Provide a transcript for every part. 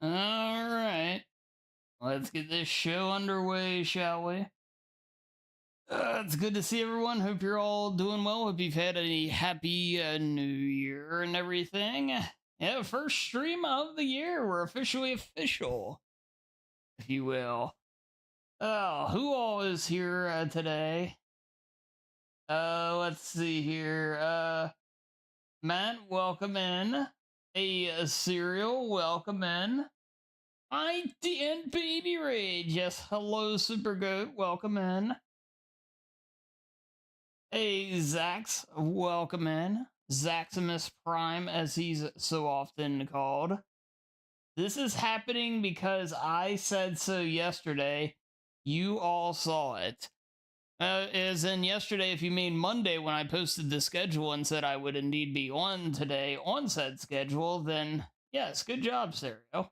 All right, let's get this show underway, shall we? It's good to see everyone. Hope you're all doing well. Hope you've had a happy New Year and everything. Yeah, first stream of the year. We're officially official, if you will. Oh, who all is here today? Let's see here. Matt, welcome in. A cereal, welcome in. I and Baby Rage. Yes, hello, Super Goat. Welcome in. Hey, Zax. Welcome in. Zaximus Prime, as he's so often called. This is happening because I said so yesterday. You all saw it. As in yesterday, if you mean Monday, when I posted the schedule and said I would indeed be on today on said schedule, then yes, good job, Stereo.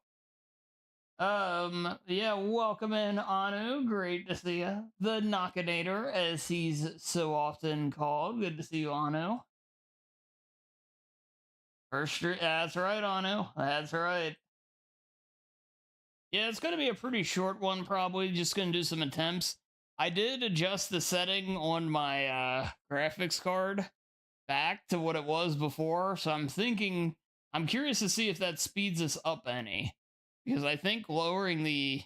Yeah, welcome in, Anu. Great to see you. The Knockinator, as he's so often called. Good to see you, Anu. That's right, Anu. That's right. Yeah, it's going to be a pretty short one, probably. Just going to do some attempts. I did adjust the setting on my graphics card back to what it was before, so I'm curious to see if that speeds us up any. Because I think lowering the...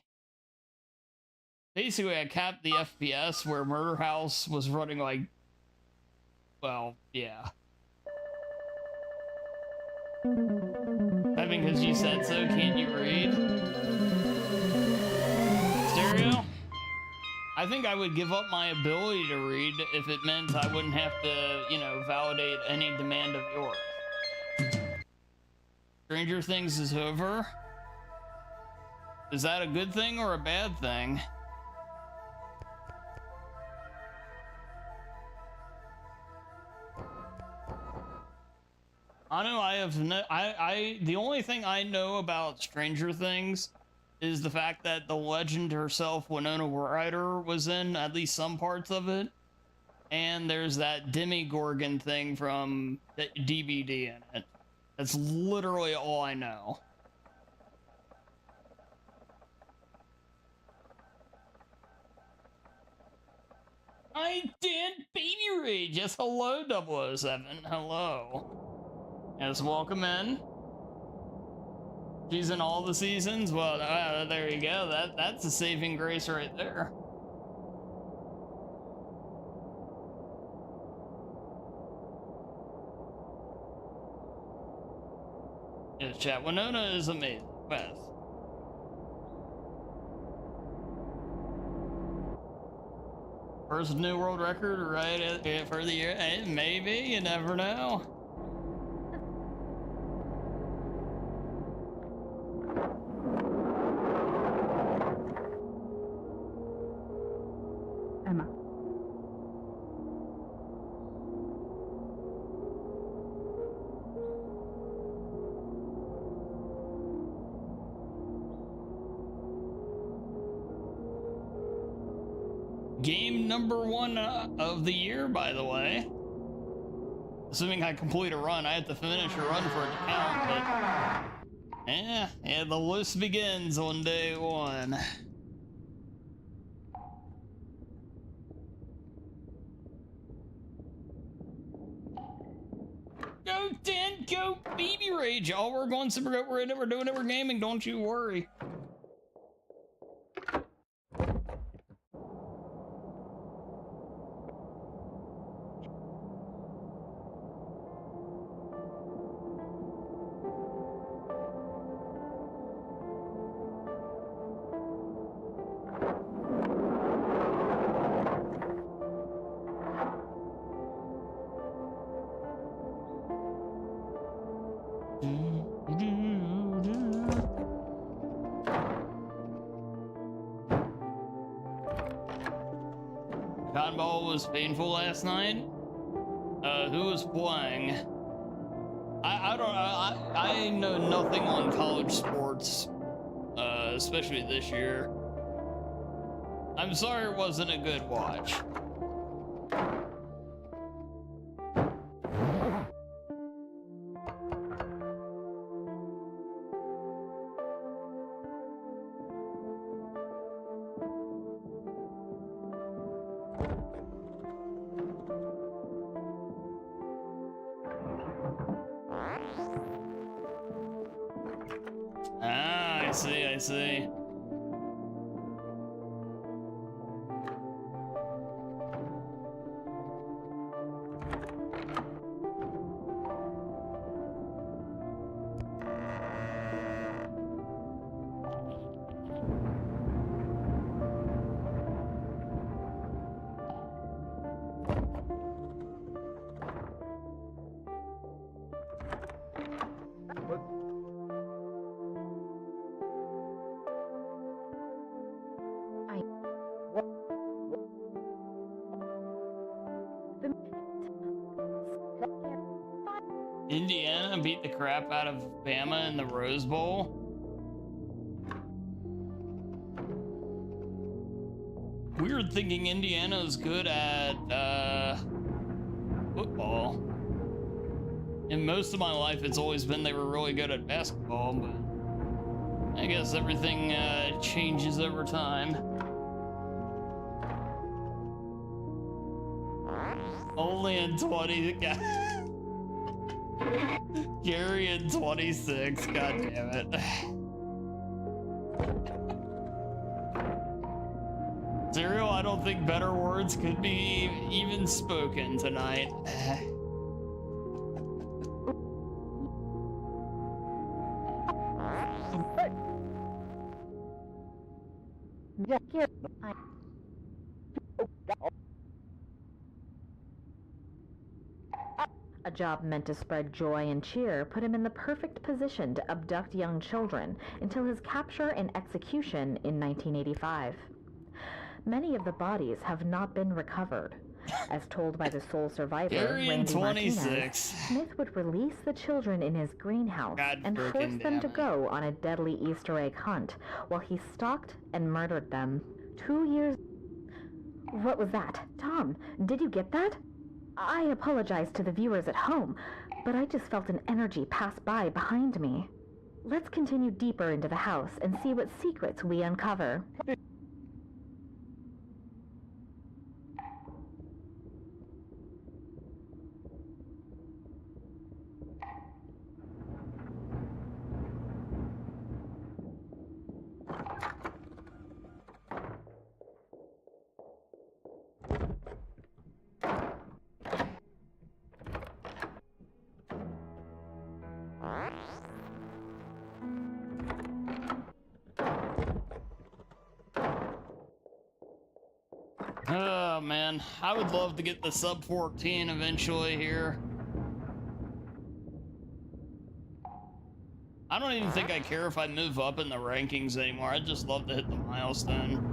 Basically, I capped the FPS where Murder House was running like... Well, yeah. I mean, because you said so, can't you read? Stereo? I think I would give up my ability to read if it meant I wouldn't have to, validate any demand of yours. Stranger Things is over. Is that a good thing or a bad thing? I know I have no, the only thing I know about Stranger Things is the fact that the legend herself, Winona Ryder, was in at least some parts of it. And there's that Demigorgon thing from the DVD in it. That's literally all I know. I did Baby Rage. Yes, hello, 007. Hello. Yes, welcome in. She's in all the seasons. Well, there you go. That's a saving grace right there. Yes, chat. Winona is amazing. Best. First new world record right for the year. Maybe, you never know. Emma. Game number 1 of the year, by the way. Assuming I complete a run, I have to finish a run for it to count, but... Yeah, the list begins on day 1. Go, Dan, go, Baby Rage! Y'all, we're going super good, we're in it, we're doing it, we're gaming, don't you worry. Cotton Ball was painful last night. Who was playing? I know nothing on college sports, especially this year. I'm sorry it wasn't a good watch. see, I see. Indiana beat the crap out of Bama in the Rose Bowl. Weird thinking Indiana's good at football. In most of my life, it's always been they were really good at basketball, but I guess everything changes over time. Only in 20. Gary in 26. God damn it. Serial, I don't think better words could be even spoken tonight. A job meant to spread joy and cheer put him in the perfect position to abduct young children until his capture and execution in 1985. Many of the bodies have not been recovered. As told by the sole survivor, Randy Martinez, Smith would release the children in his greenhouse and force them to go on a deadly Easter egg hunt while he stalked and murdered them. 2 years... What was that? Tom, did you get that? I apologize to the viewers at home, but I just felt an energy pass by behind me. Let's continue deeper into the house and see what secrets we uncover. Oh man, I would love to get the Sub-14 eventually here. I don't even think I care if I move up in the rankings anymore. I'd just love to hit the milestone.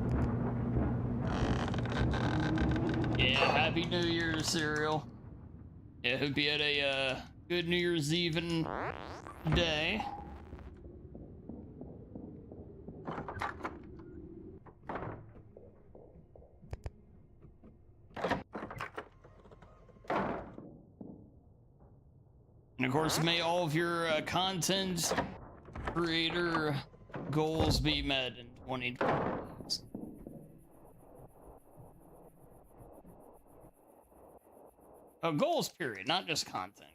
Yeah, Happy New Year's, Serial. Yeah, hope you had a good New Year's Eve and day. And of course, may all of your content creator goals be met in 2020. Oh, goals, period, not just content.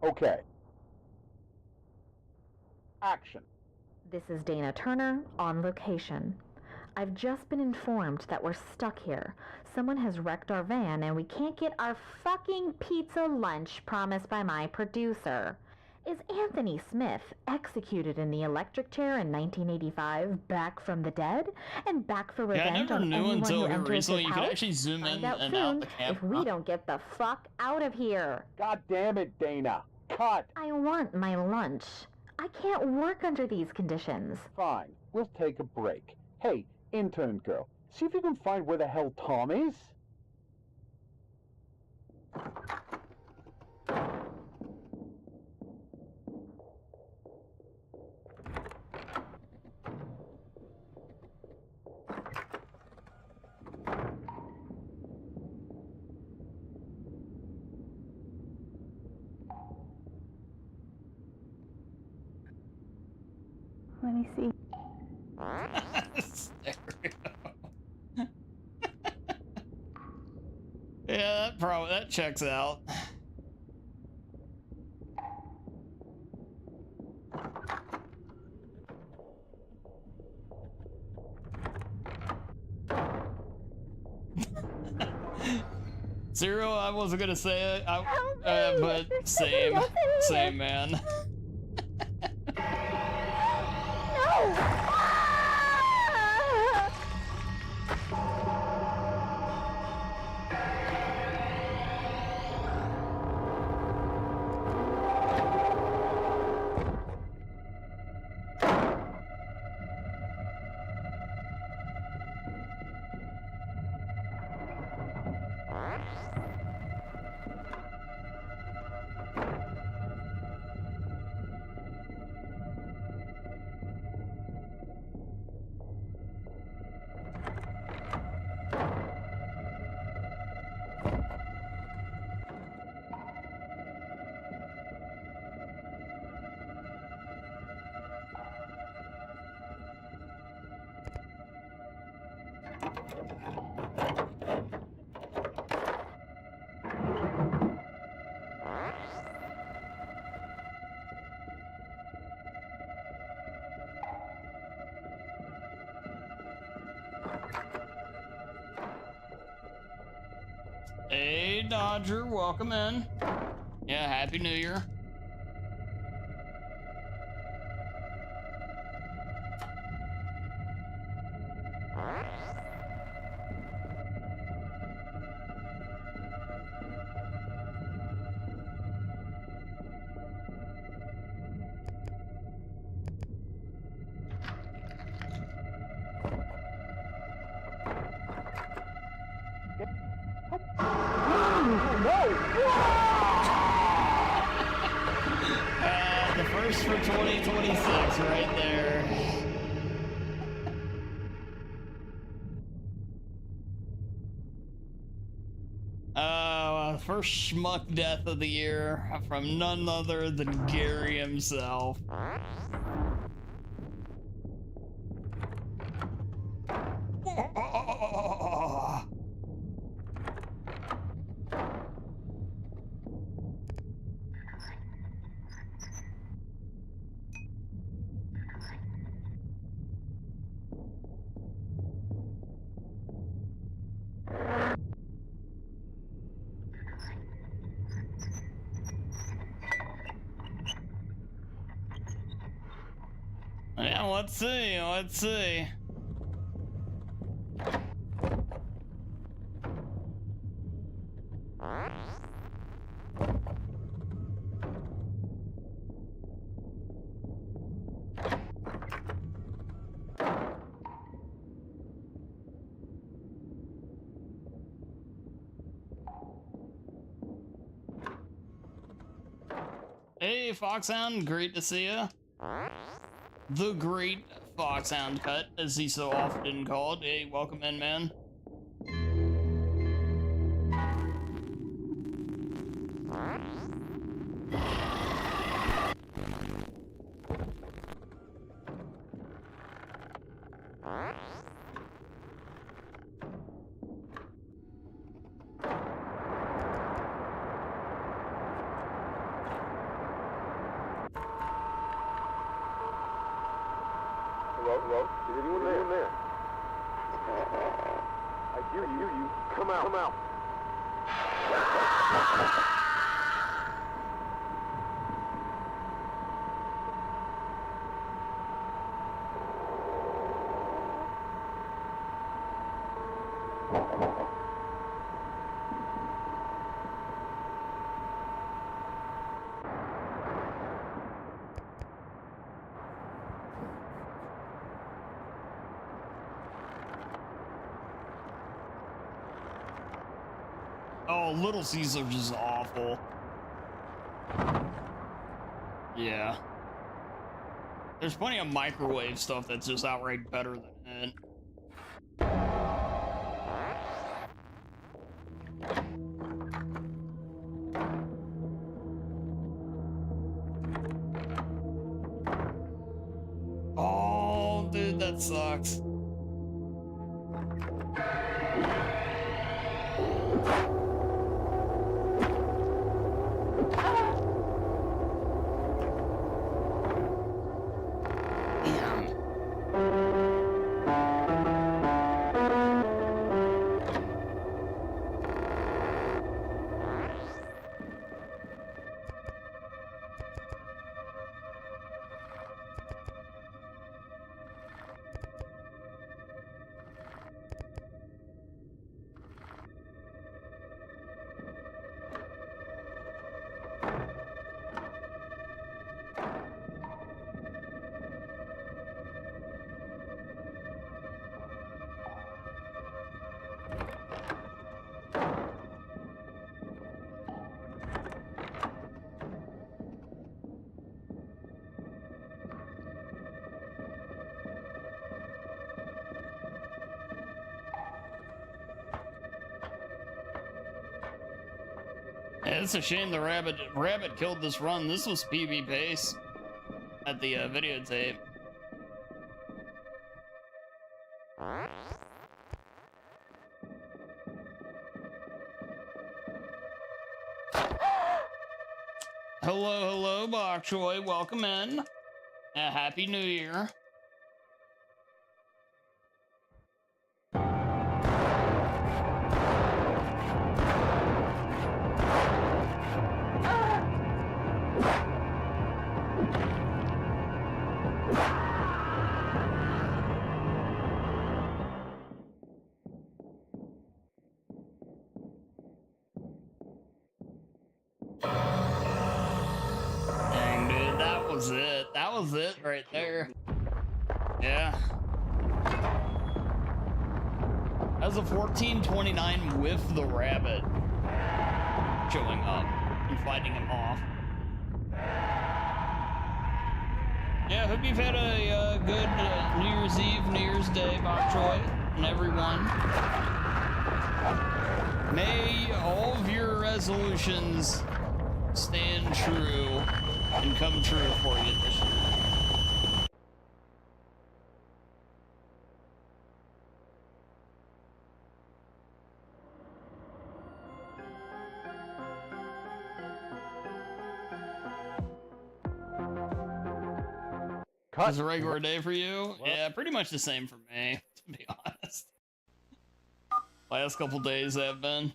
Okay. Action. This is Dana Turner on location. I've just been informed that we're stuck here. Someone has wrecked our van and we can't get our fucking pizza lunch promised by my producer. Is Anthony Smith, executed in the electric chair in 1985, back from the dead? And back for revenge on anyone who enters his house? You could actually zoom in and out the camera. If we don't get the fuck out of here. God damn it, Dana. Cut. I want my lunch. I can't work under these conditions. Fine. We'll take a break. Hey, intern girl, see if you can find where the hell Tom is. Let me see. Stereo. Yeah, that checks out. Zero, I wasn't gonna say it, but same, man. No! Hey, Dodger, welcome in. Yeah, Happy New Year. The first for 2026 right there. First schmuck death of the year from none other than Gary himself. Yeah, let's see. Hey, Foxhound, great to see you. The Great Foxhound Cut, as he's so often called. Hey, welcome in, man. Hello? Is anyone there? I hear you. Come out. Oh, Little Caesars is awful. Yeah. There's plenty of microwave stuff that's just outright better than it. Oh, dude, that sucks. Yeah, it's a shame the rabbit killed this run. This was PB pace at the videotape. Hello, Bok Choy. Welcome in. Happy New Year. Dang, dude, that was it. That was it right there. Yeah. That was a 1429 with the rabbit showing up and fighting him off. Yeah, hope you've had a good New Year's Eve, New Year's Day, Bok Choy, and everyone. May all of your resolutions stand true and come true for you this year. Is a regular day for you? Yeah, pretty much the same for me, to be honest. Last couple days have been.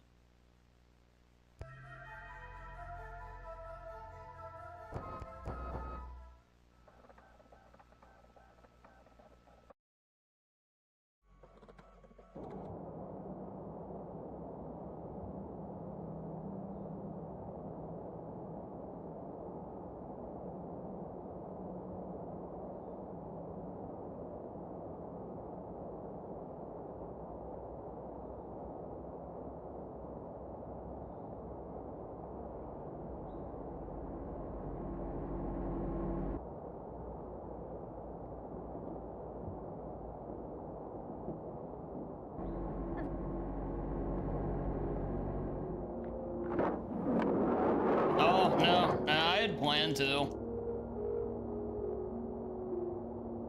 Oh, no, I had planned to.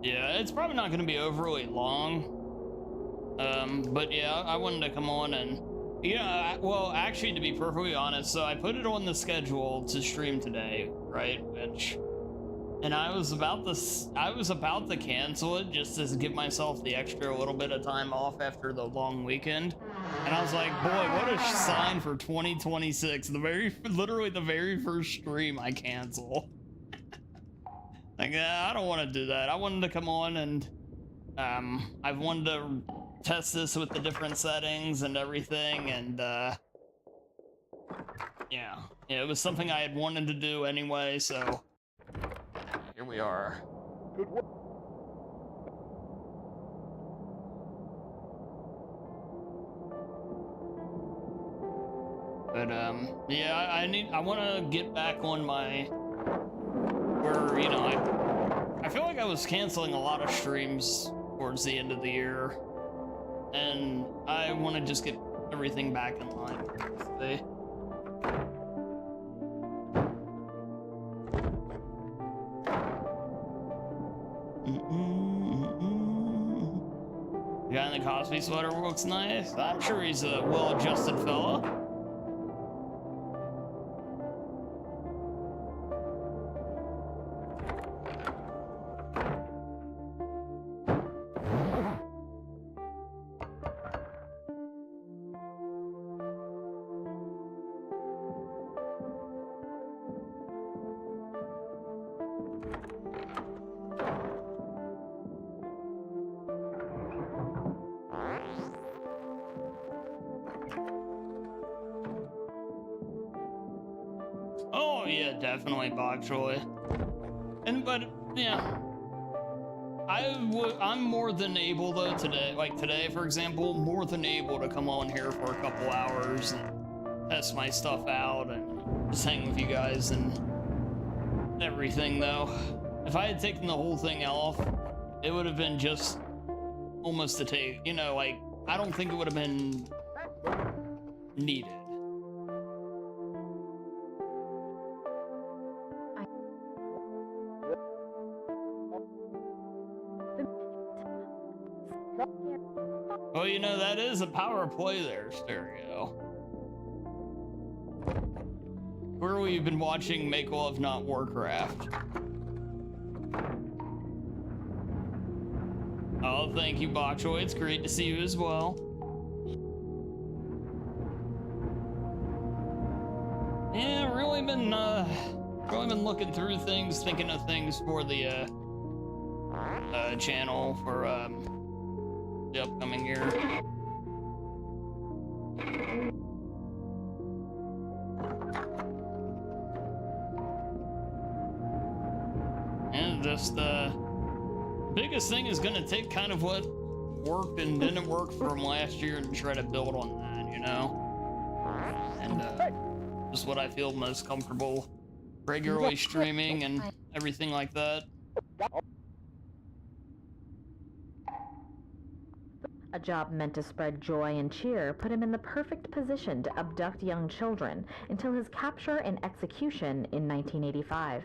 Yeah, it's probably not going to be overly long. But yeah, I wanted to come on and, yeah, well, actually, to be perfectly honest, so I put it on the schedule to stream today, right? And I was about to cancel it just to give myself the extra little bit of time off after the long weekend. And I was like, boy, what a sign for 2026. Literally the very first stream I cancel. Like, I don't want to do that. I wanted to come on and, I've wanted to test this with the different settings and everything. And, yeah, it was something I had wanted to do anyway, so here we are. Good work. But yeah, I want to get back on my, where, you know, I feel like I was canceling a lot of streams towards the end of the year, and I want to just get everything back in line. Basically. The guy in the Cosby sweater looks nice. I'm sure he's a well-adjusted fella. Oh yeah, definitely bok choy. But yeah, I'm more than able though today. Like today, for example, more than able to come on here for a couple hours and test my stuff out and just hang with you guys and everything. Though, if I had taken the whole thing off, it would have been just almost a take. You know, like I don't think it would have been needed. Well, you know, that is a power play there, Stereo. Where we've been watching Make Love Not Warcraft. Oh, thank you, Bokchoy. It's great to see you as well. Yeah, really been looking through things, thinking of things for the channel for the upcoming year. And just the biggest thing is gonna take kind of what worked and didn't work from last year and try to build on that, you know? And just what I feel most comfortable regularly streaming and everything like that. A job meant to spread joy and cheer put him in the perfect position to abduct young children until his capture and execution in 1985.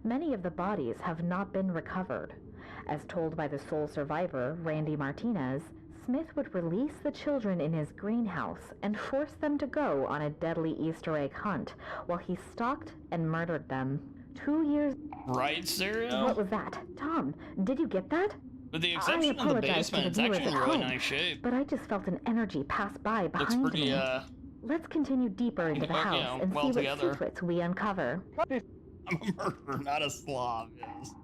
Many of the bodies have not been recovered. As told by the sole survivor, Randy Martinez, Smith would release the children in his greenhouse and force them to go on a deadly Easter egg hunt while he stalked and murdered them. 2 years... Right, Stereo? What was that? Tom, did you get that? With the exception of the basement, it's actually in really nice shape. But I just felt an energy pass by behind Looks pretty, me. Let's continue deeper into the house and see what secrets we uncover. I'm a murderer, not a slob, yes.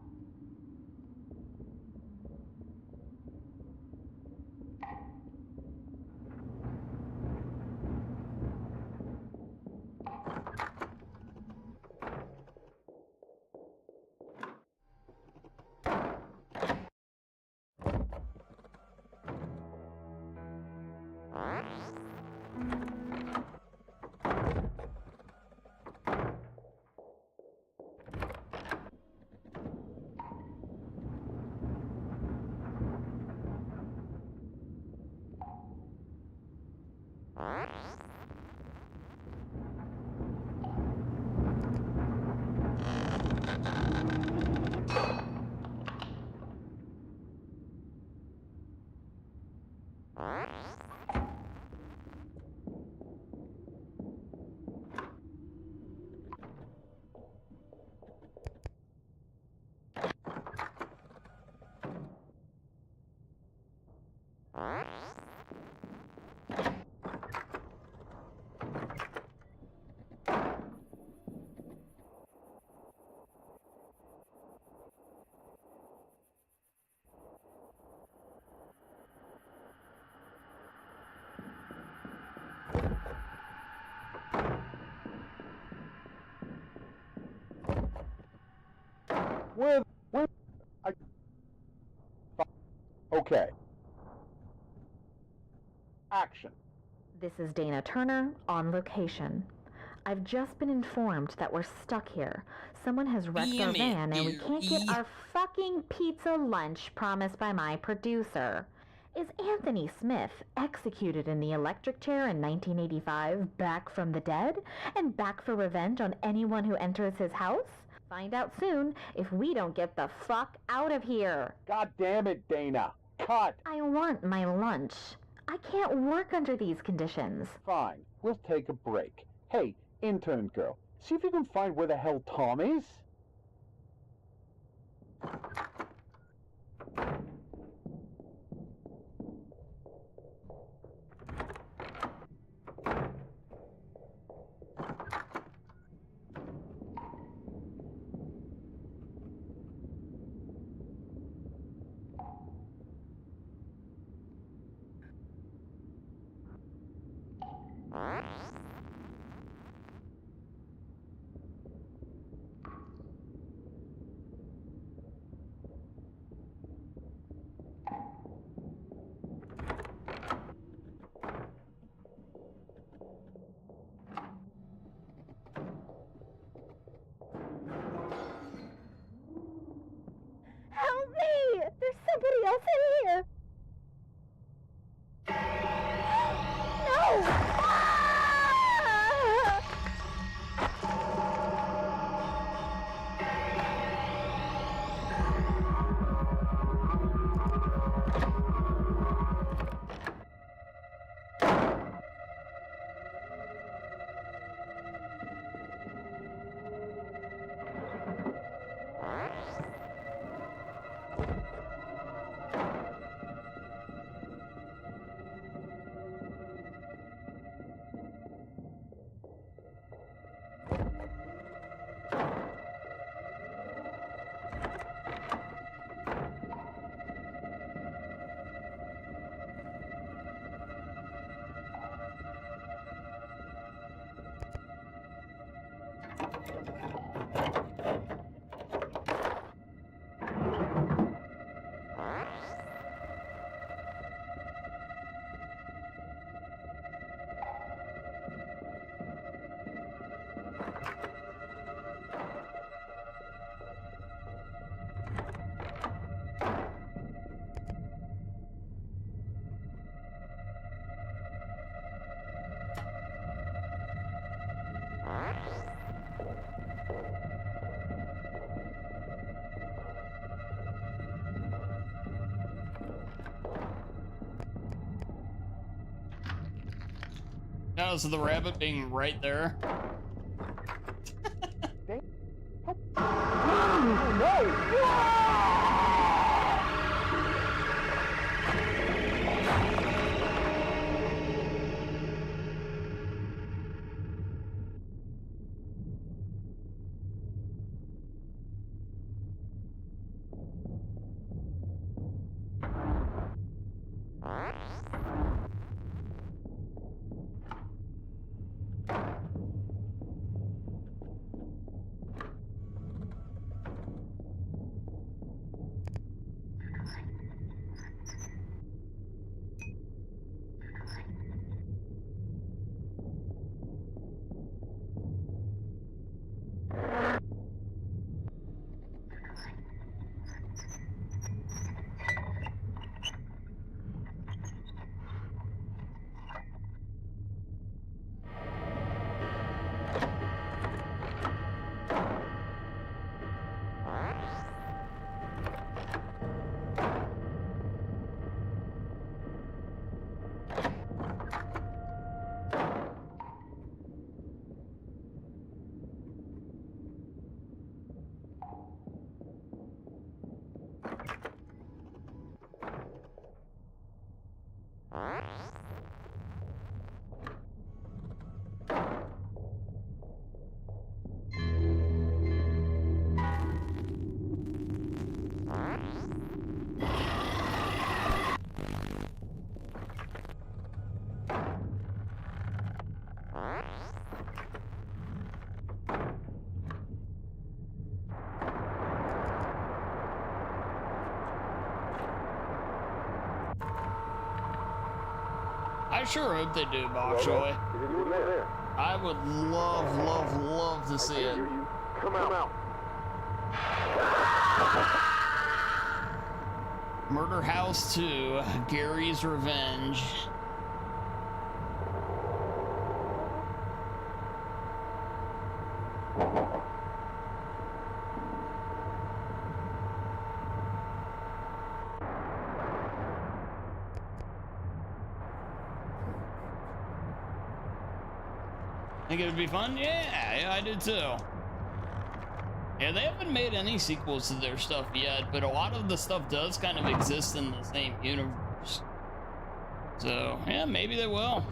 Okay. Action. This is Dana Turner, on location. I've just been informed that we're stuck here. Someone has wrecked our van and we can't get our fucking pizza lunch promised by my producer. Is Anthony Smith, executed in the electric chair in 1985, back from the dead? And back for revenge on anyone who enters his house? Find out soon if we don't get the fuck out of here. God damn it, Dana. Cut! I want my lunch. I can't work under these conditions. Fine, we'll take a break. Hey, intern girl, see if you can find where the hell Tom is. Help me! There's somebody else in here! No! Ah! Now, is the rabbit being right there? I sure hope they do, Bok Choy. Is anyone there? I would love, love, love to see it. You. Come out. Murder House 2, Gary's Revenge. Think it would be fun? Yeah, I did too. Yeah, they haven't made any sequels to their stuff yet, but a lot of the stuff does kind of exist in the same universe. So, yeah, maybe they will.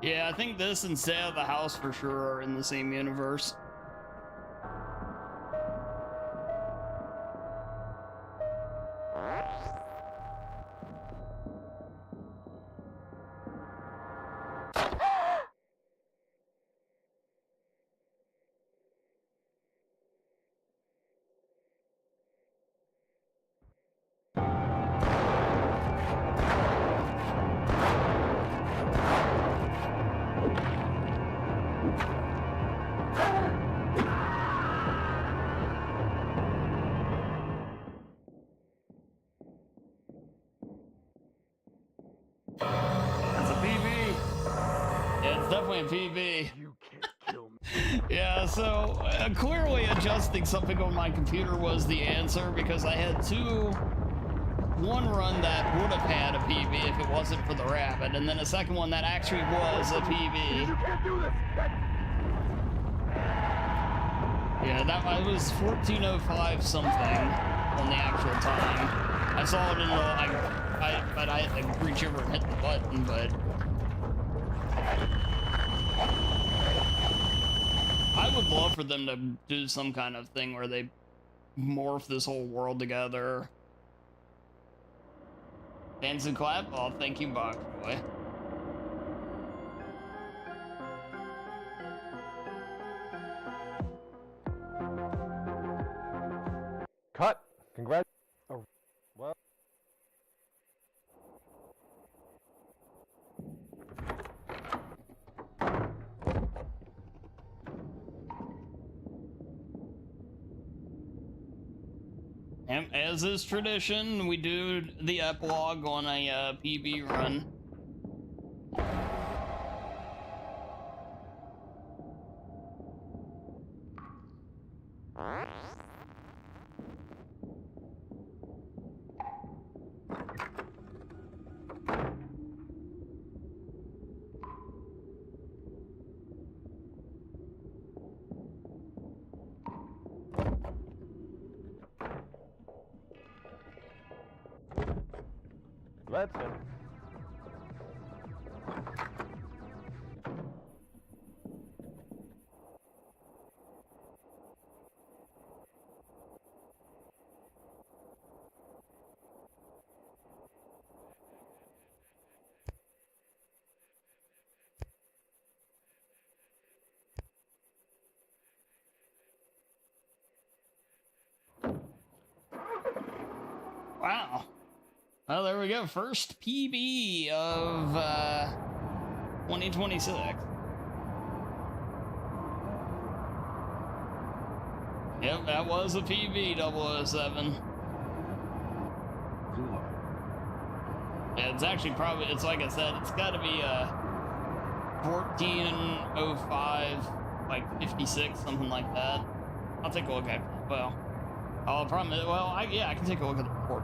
Yeah, I think this and Stay Out of the House for sure are in the same universe. That's a PB. Yeah, it's definitely a PB. You can't kill me. Yeah, so clearly adjusting something on my computer was the answer because I had one run that would have had a PB if it wasn't for the rabbit, and then a second one that actually was a PB. You can't do this. Yeah, that was 14:05 something on the actual time. I saw it in the but I had to reach over and hit the button, but I would love for them to do some kind of thing where they morph this whole world together. Dance and clap? Oh, thank you, Box Boy. Cut. Congrats. Oh, well. And as is tradition, we do the epilogue on a PB run. That's it. Wow. Well, there we go. First PB of 2026. Yep, that was a PB 007. Yeah, it's actually probably, it's like I said, it's got to be 14:05, like 56, something like that. I'll take a look at it. Well, I'll probably, yeah, I can take a look at the report.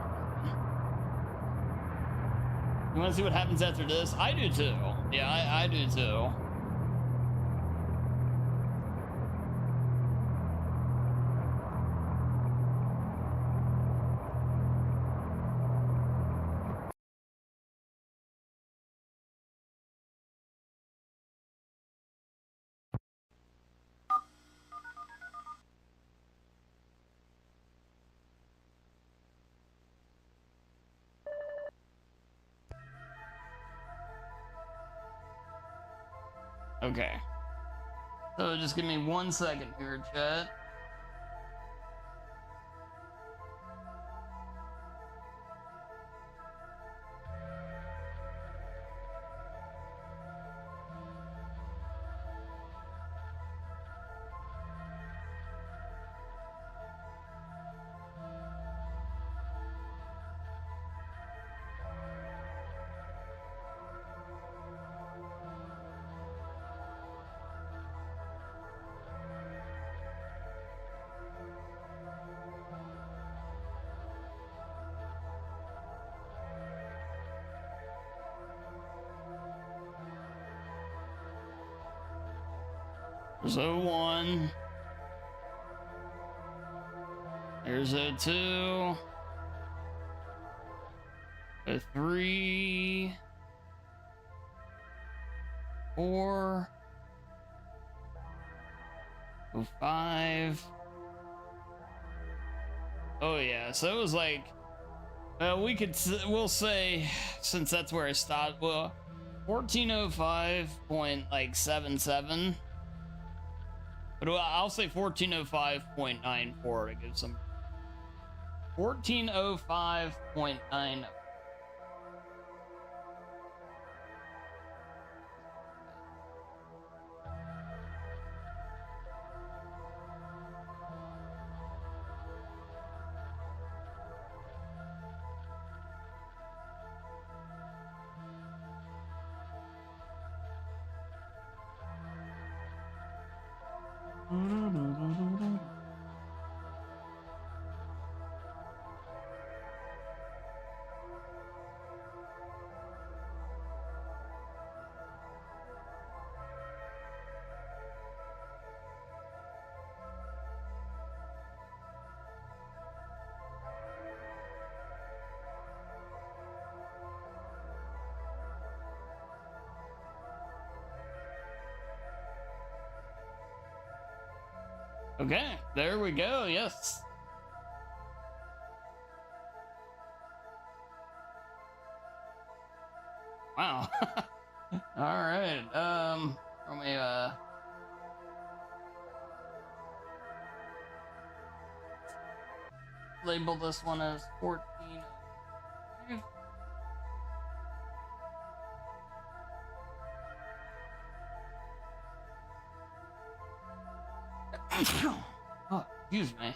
You want to see what happens after this? I do too. Yeah, I do too. Okay. So just give me 1 second here, chat. There's O1. There's O2. O3. 4. O5. Oh yeah, so it was like, we'll say, since that's where I stopped, well, 1405.77. But I'll say 1405.94 to give some. 1405.9. Okay, there we go. Yes. Wow. All right. Let me label this one as 14. Oh, excuse me.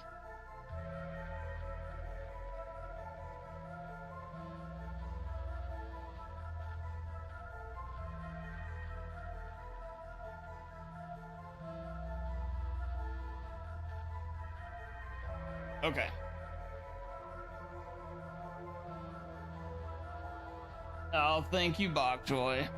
Okay. Oh, thank you, Bokjoy.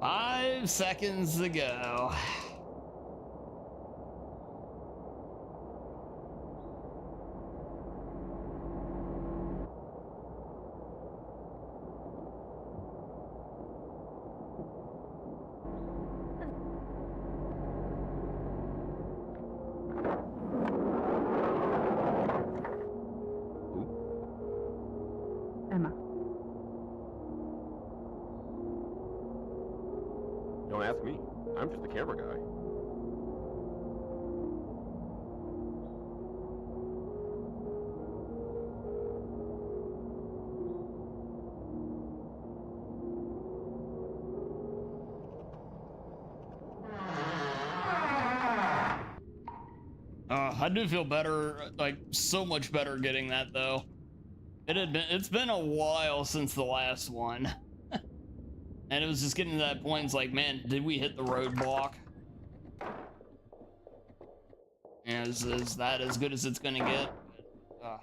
Five seconds to go. Emma. Don't ask me. I'm just the camera guy. I do feel better, like so much better getting that though. It's been a while since the last one. And it was just getting to that point, it's like, man, did we hit the roadblock? And is that as good as it's gonna get? So.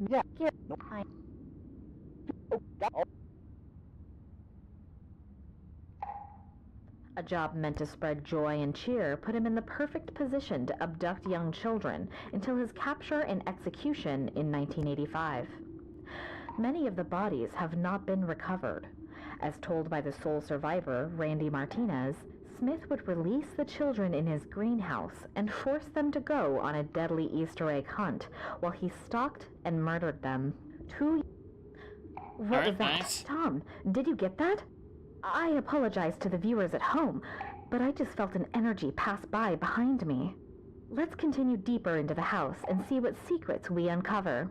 Yeah. I... A job meant to spread joy and cheer put him in the perfect position to abduct young children until his capture and execution in 1985. Many of the bodies have not been recovered. As told by the sole survivor, Randy Martinez, Smith would release the children in his greenhouse and force them to go on a deadly Easter egg hunt while he stalked and murdered them. What was that? Nice. Tom, did you get that? I apologize to the viewers at home, but I just felt an energy pass by behind me. Let's continue deeper into the house and see what secrets we uncover.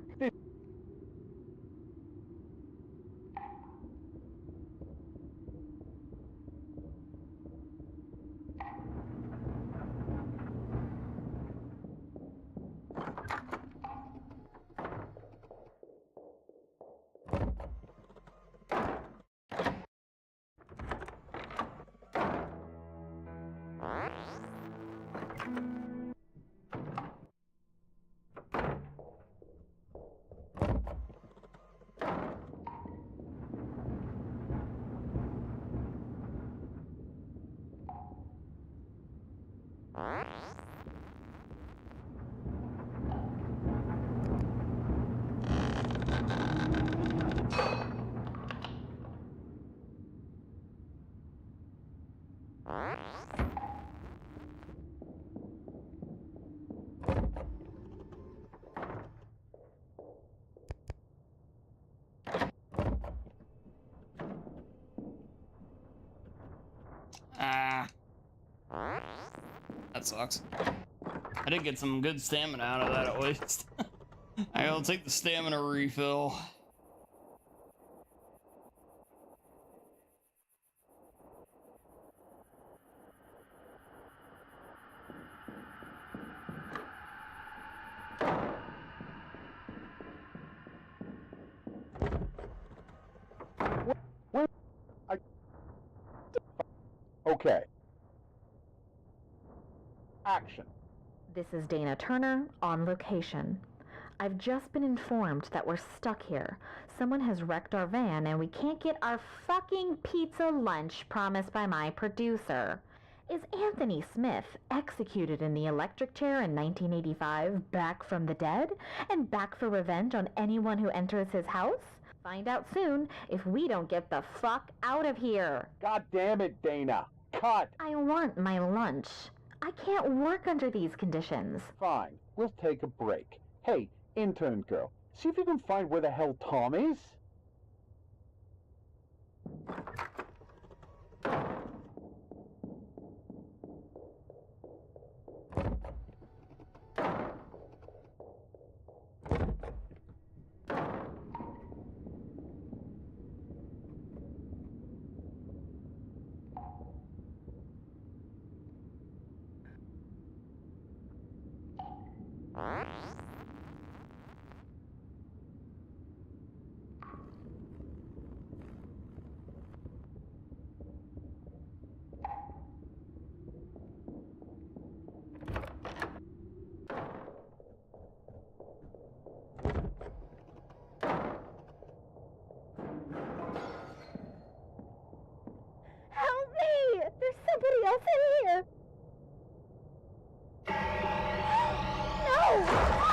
That sucks. I did get some good stamina out of that at least. I'll take the stamina refill. Okay. Action. This is Dana Turner on location. I've just been informed that we're stuck here. Someone has wrecked our van and we can't get our fucking pizza lunch promised by my producer. Is Anthony Smith, executed in the electric chair in 1985, back from the dead? And back for revenge on anyone who enters his house? Find out soon if we don't get the fuck out of here. God damn it, Dana. Cut. I want my lunch. I can't work under these conditions. Fine. We'll take a break. Hey, intern girl, see if you can find where the hell Tom is. Help me! There's somebody else in here! No!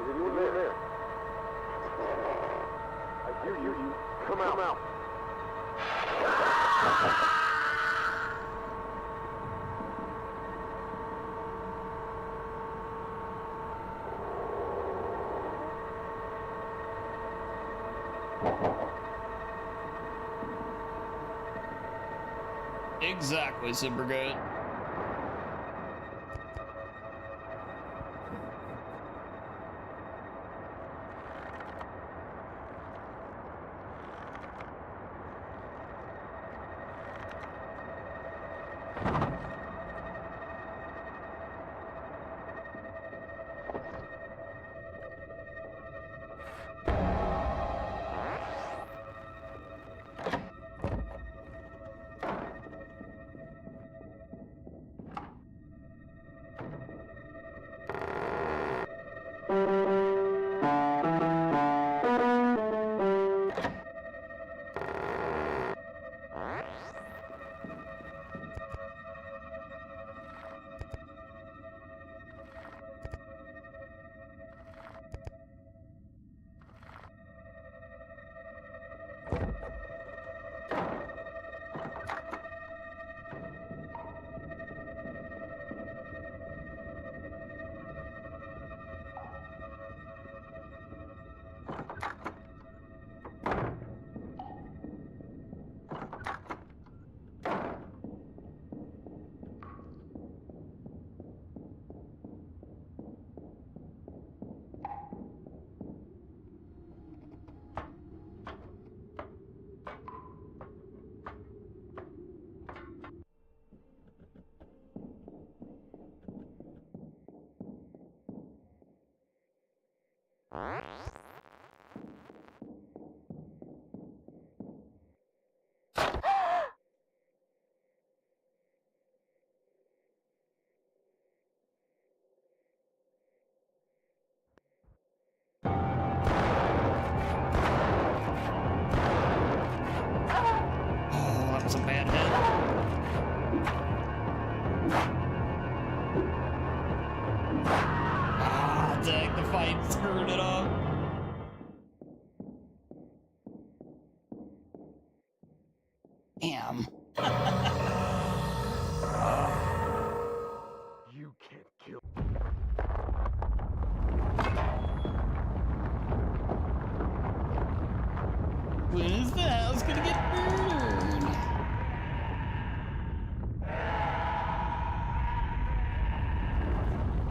Is anyone there? I hear you. Come out. Exactly, super good. That was a bad hit. Ah, dang, the fight screwed it up. Damn. You can't kill. When is the house gonna get burned?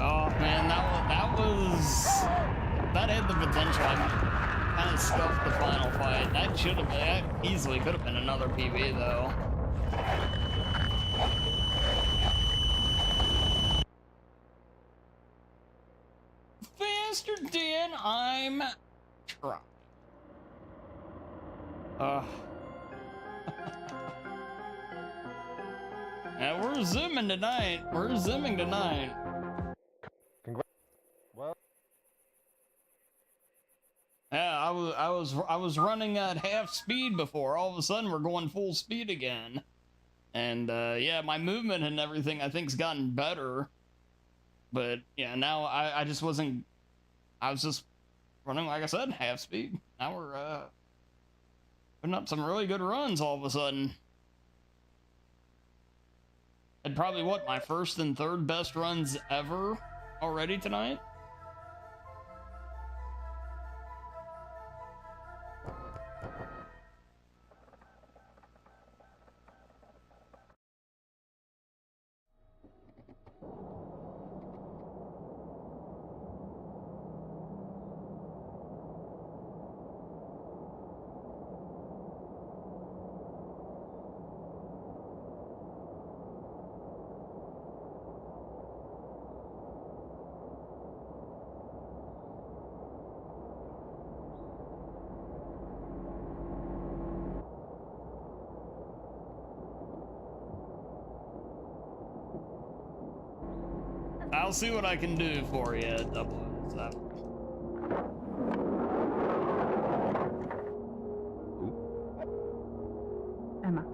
Oh man, that had the potential. I kind of scuffed the final fight. That easily could have been another PB though. Faster, Dan. I'm trying. Yeah, we're zooming tonight. We're zooming tonight. Well, Yeah, I was running at half speed before. All of a sudden, we're going full speed again. And yeah, my movement and everything I think's gotten better. But yeah, now I just wasn't. I was just running, like I said, half speed. Now we're putting up some really good runs all of a sudden. And probably what, my first and third best runs ever already tonight? I'll see what I can do for you at 007. Emma.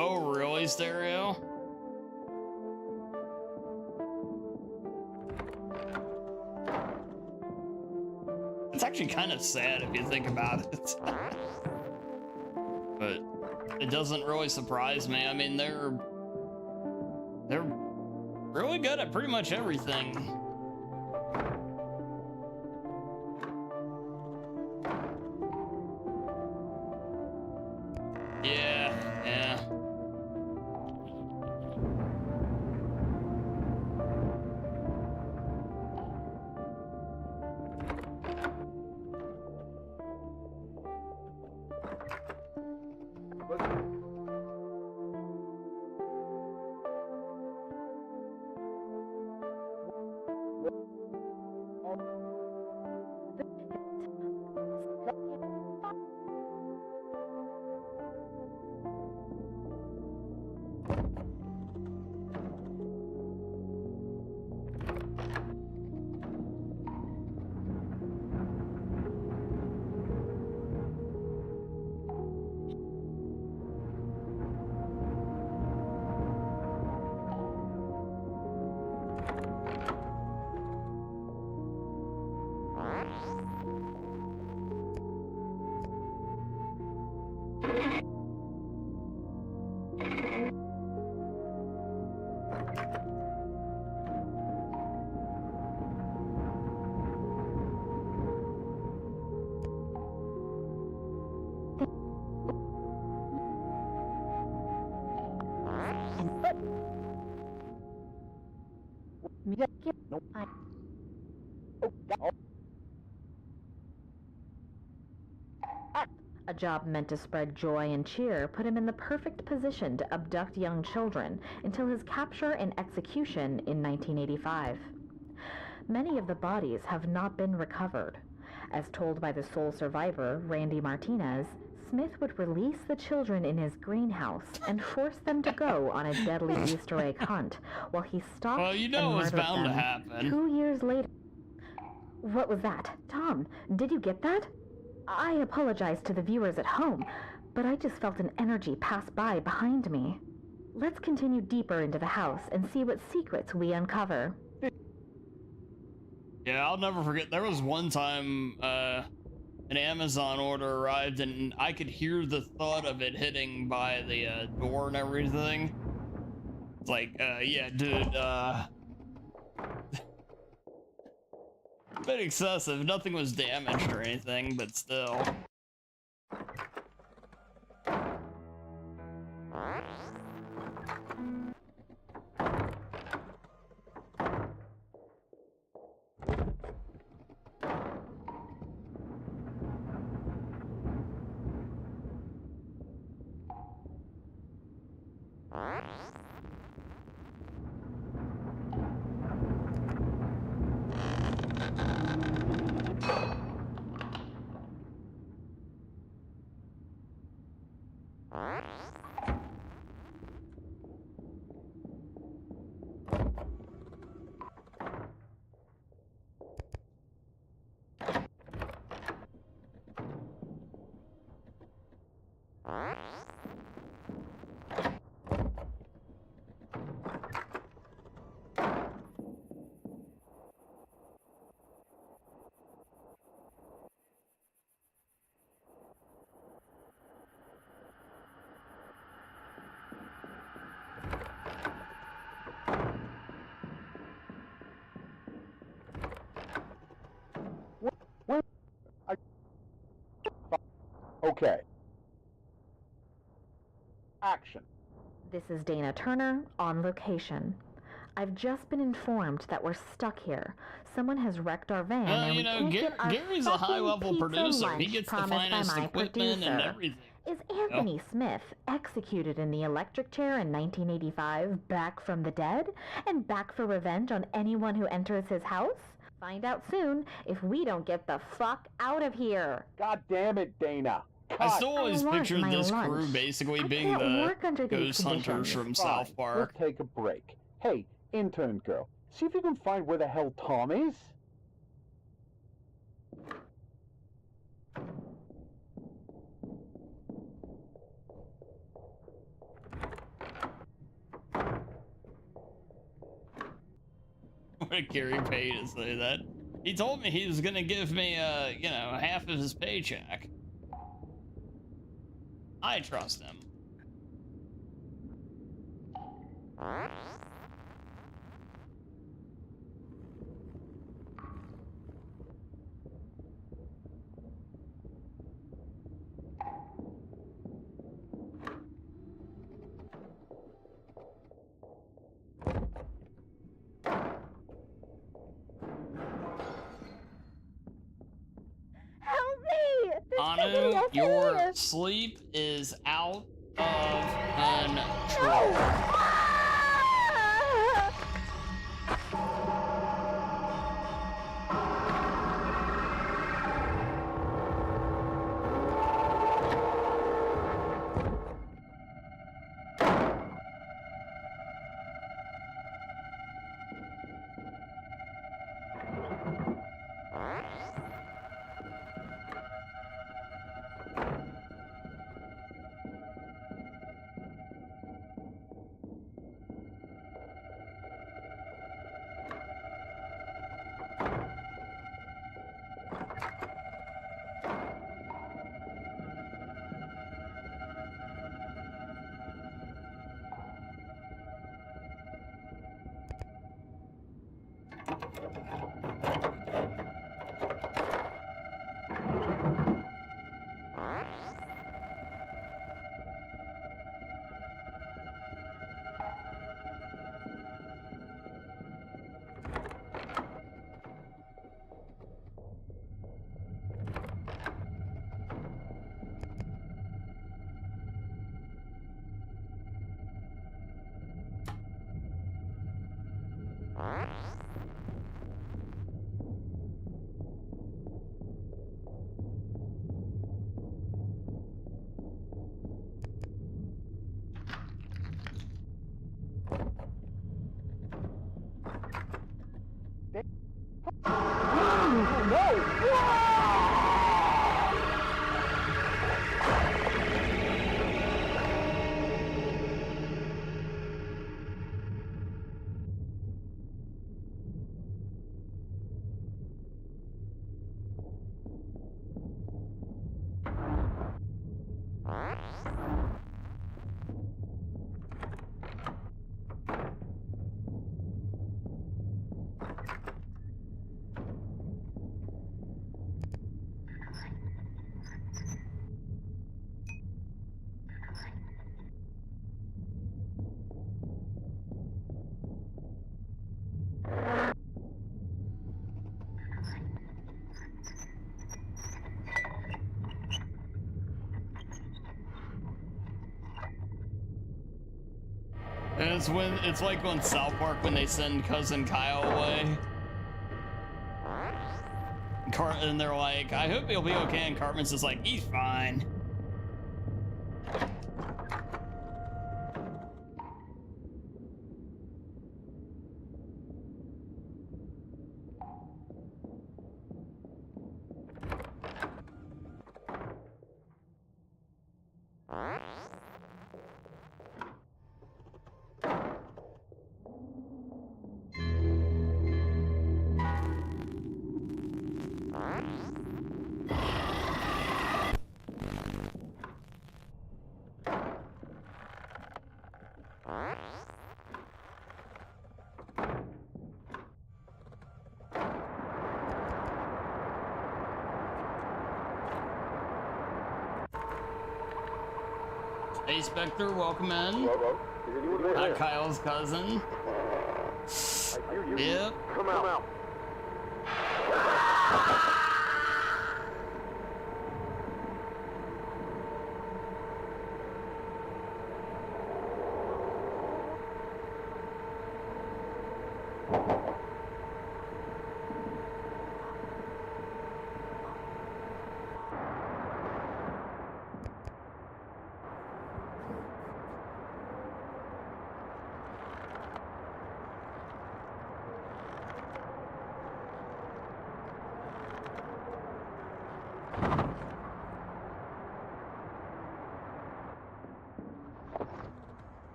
Oh, really, Stereo? It's actually kind of sad if you think about it. But it doesn't really surprise me. I mean, they're really good at pretty much everything. Yeah, yeah. A job meant to spread joy and cheer put him in the perfect position to abduct young children until his capture and execution in 1985. Many of the bodies have not been recovered. As told by the sole survivor, Randy Martinez, Smith would release the children in his greenhouse and force them to go on a deadly Easter egg hunt while he stalked Well, you know and it was murdered bound to them. happen. 2 years later... What was that? Tom, did you get that? I apologize to the viewers at home, but I just felt an energy pass by behind me. Let's continue deeper into the house and see what secrets we uncover. Yeah, I'll never forget. There was one time an Amazon order arrived and I could hear the thud of it hitting by the door and everything. It's like, yeah, dude, a bit excessive. Nothing was damaged or anything, but still. Okay. Action. This is Dana Turner on location. I've just been informed that we're stuck here. Someone has wrecked our van and You we know, can't get our Gary's a fucking high-level pizza producer. lunch He gets the promised by finest my equipment and producer. everything. Is Anthony Smith, executed in the electric chair in 1985, back from the dead? And back for revenge on anyone who enters his house? Find out soon if we don't get the fuck out of here. God damn it, Dana. I still I always want pictured my this crew lunch. basically I being can't the work under these ghost hunters conditions. from Fine. South Park. We'll take a break. Hey, intern girl, see if you can find where the hell Tom is. What a Gary Pay to say that. He told me he was gonna give me, you know, half of his paycheck. I trust him. Help me! Anu, your sleep is out of control. And it's like on South Park when they send cousin Kyle away. And they're like, I hope he'll be okay, and Cartman's just like, he's fine. Hey Spectre, welcome in. Hello? Is anyone there? Kyle's cousin. I hear you. Yep. Come out.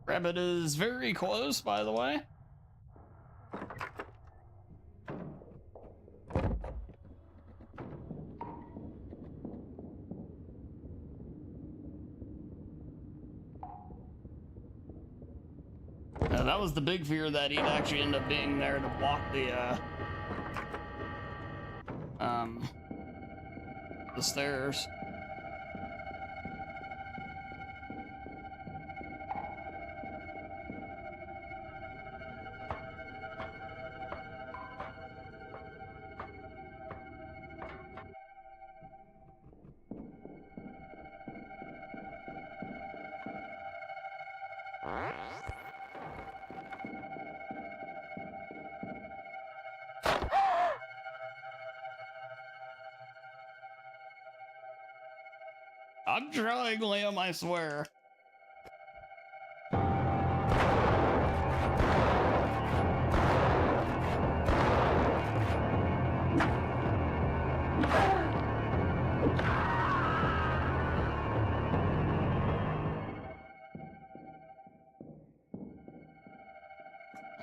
Rabbit is very close, by the way. That was the big fear, that he'd actually end up being there to block the stairs. I'm trying, Liam, I swear.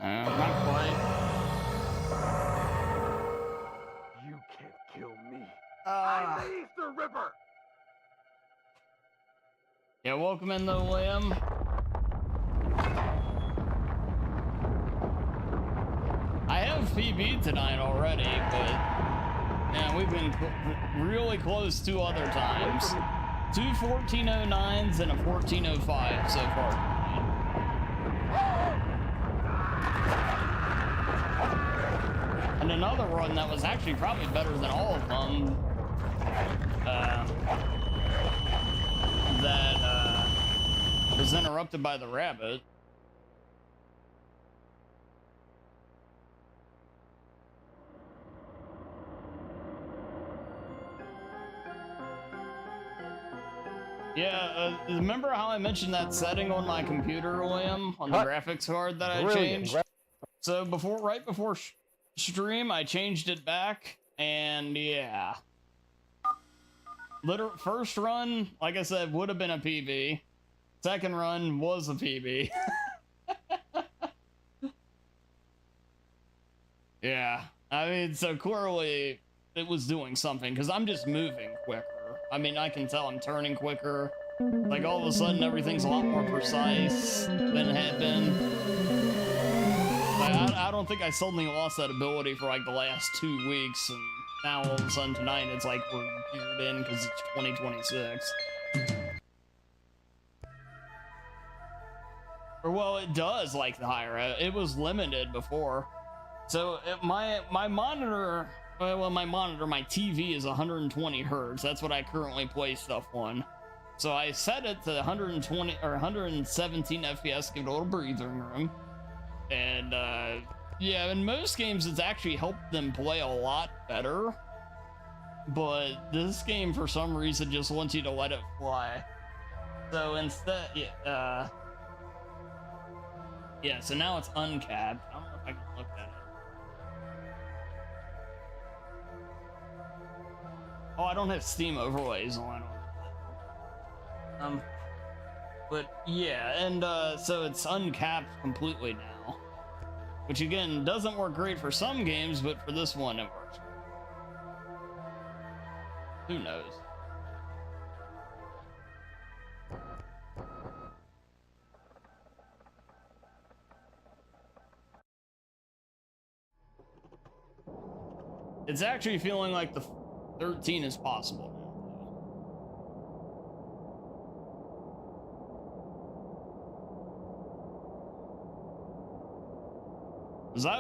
Not quite. You can't kill me. Ah. I'm the Easter Ripper. Yeah, welcome in though, Liam. I have PB tonight already, but yeah, we've been really close 2 other times. 2 1409s and a 1405 so far. And another run that was actually probably better than all of them. That was interrupted by the rabbit. Yeah, remember how I mentioned that setting on my computer, Liam, on the graphics card that I changed? So right before stream, I changed it back, and yeah. First run, like I said, would have been a PB. Second run was a PB. Yeah, I mean, so clearly it was doing something, because I'm just moving quicker. I mean, I can tell I'm turning quicker. Like, all of a sudden, everything's a lot more precise than it had been. Like, I don't think I suddenly lost that ability for, like, the last 2 weeks, and now all of a sudden tonight it's like we're geared in because it's 2026. Or, well, it does like the higher. It was limited before. So my monitor, my TV is 120 hertz. That's what I currently play stuff on. So I set it to 120 or 117 FPS, give it a little breathing room. And yeah, in most games it's actually helped them play a lot better. But this game for some reason just wants you to let it fly. So instead, yeah, so now it's uncapped. I don't know if I can look at it. Oh, I don't have Steam overlays on. But yeah, and so it's uncapped completely now. Which again, doesn't work great for some games, but for this one it works. Who knows? It's actually feeling like the 13 is possible now. Because I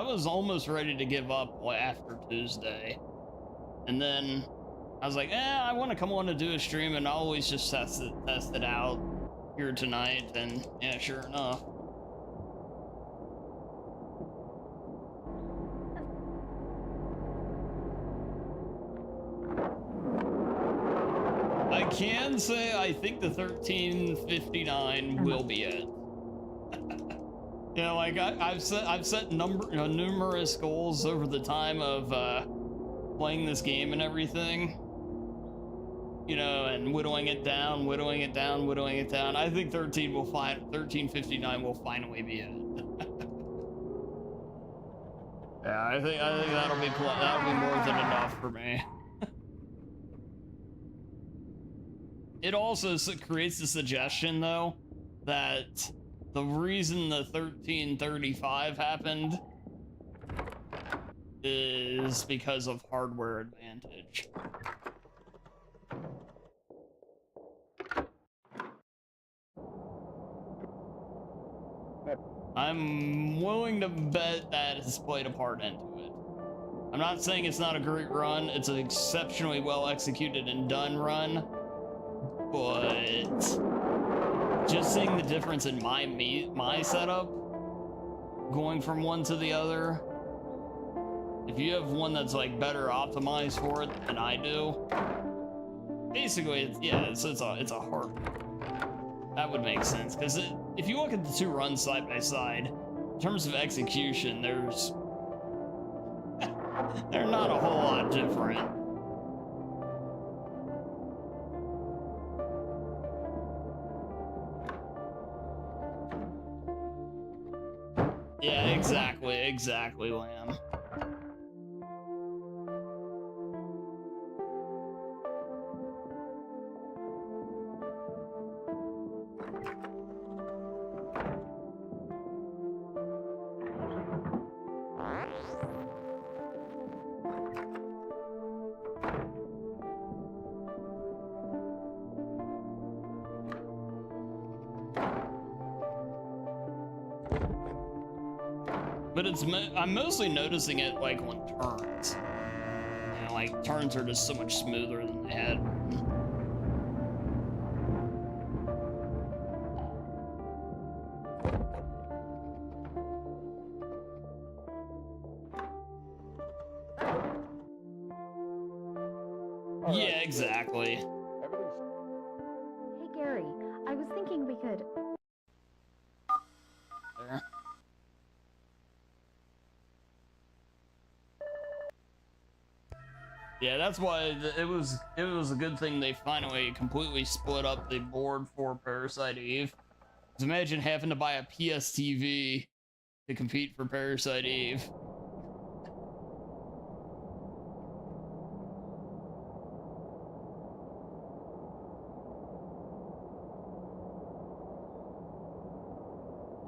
was almost ready to give up after Tuesday. And then I was like, I want to come on to do a stream, and I'll always just test it out here tonight. And yeah, sure enough. I can say I think the 1359 will be it. Yeah, like I've set numerous goals over the time of playing this game and everything. you know, and whittling it down, whittling it down, whittling it down. I think 1359 will finally be it. Yeah, I think that'll be more than enough for me. It also creates the suggestion, though, that the reason the 1335 happened is because of hardware advantage. I'm willing to bet that has played a part into it. I'm not saying it's not a great run. It's an exceptionally well executed and done run. But just seeing the difference in my setup, going from one to the other, if you have one that's like better optimized for it than I do, basically, it's a hard. That would make sense, because if you look at the two runs side by side, in terms of execution, they're not a whole lot different. Yeah, exactly, Lamb. But I'm mostly noticing it like on turns. You know, like turns are just so much smoother than they had. Yeah, exactly. Hey Gary, I was thinking we could... There. Yeah, that's why it was a good thing they finally completely split up the board for Parasite Eve. Just imagine having to buy a PSTV to compete for Parasite Eve.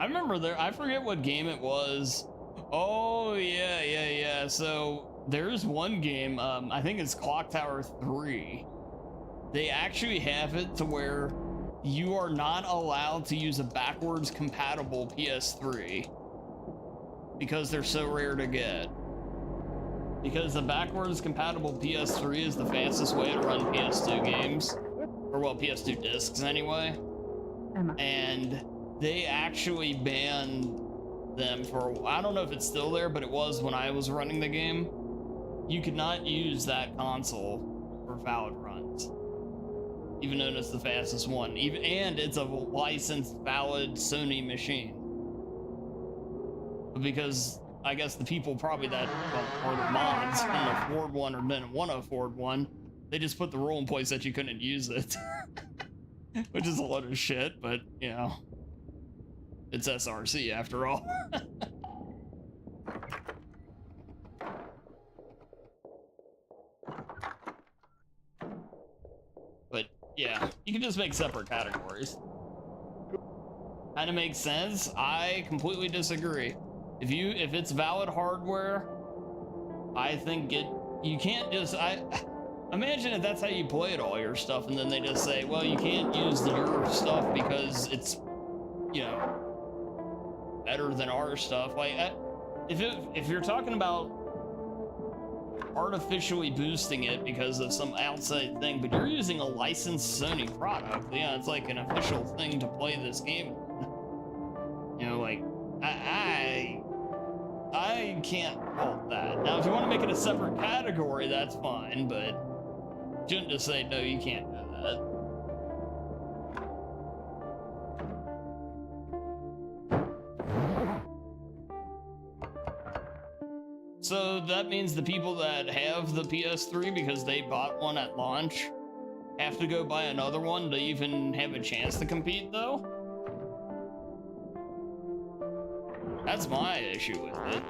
I remember I forget what game it was. Oh, yeah. So there's one game, I think it's Clock Tower 3. They actually have it to where you are not allowed to use a backwards compatible PS3 because they're so rare to get. Because the backwards compatible PS3 is the fastest way to run PS2 games. Or, well, PS2 discs anyway. Emma. And they actually banned them for, I don't know if it's still there, but it was when I was running the game. You could not use that console for valid runs, even though it's the fastest one. And it's a licensed, valid Sony machine. But because I guess the people probably that are the mods couldn't afford one or didn't want to afford one, they just put the rule in place that you couldn't use it, which is a lot of shit. But you know, it's SRC after all. But yeah, you can just make separate categories. Kind of makes sense. I completely disagree. If it's valid hardware, I think you can't just imagine if that's how you played all your stuff, and then they just say, well, you can't use your stuff because it's, you know, better than our stuff. Like, if you're talking about artificially boosting it because of some outside thing, but you're using a licensed Sony product, yeah, it's like an official thing to play this game on. You know, like, I can't fault that. Now, if you want to make it a separate category, that's fine, but you shouldn't just say, no, you can't do that. So that means the people that have the PS3 because they bought one at launch have to go buy another one to even have a chance to compete, though? That's my issue with it.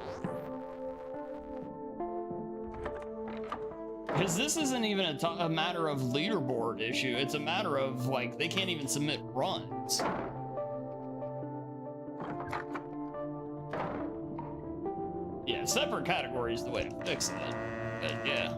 Because this isn't even a matter of leaderboard issue. It's a matter of, like, they can't even submit runs. Yeah, separate categories is the way to fix it. But yeah.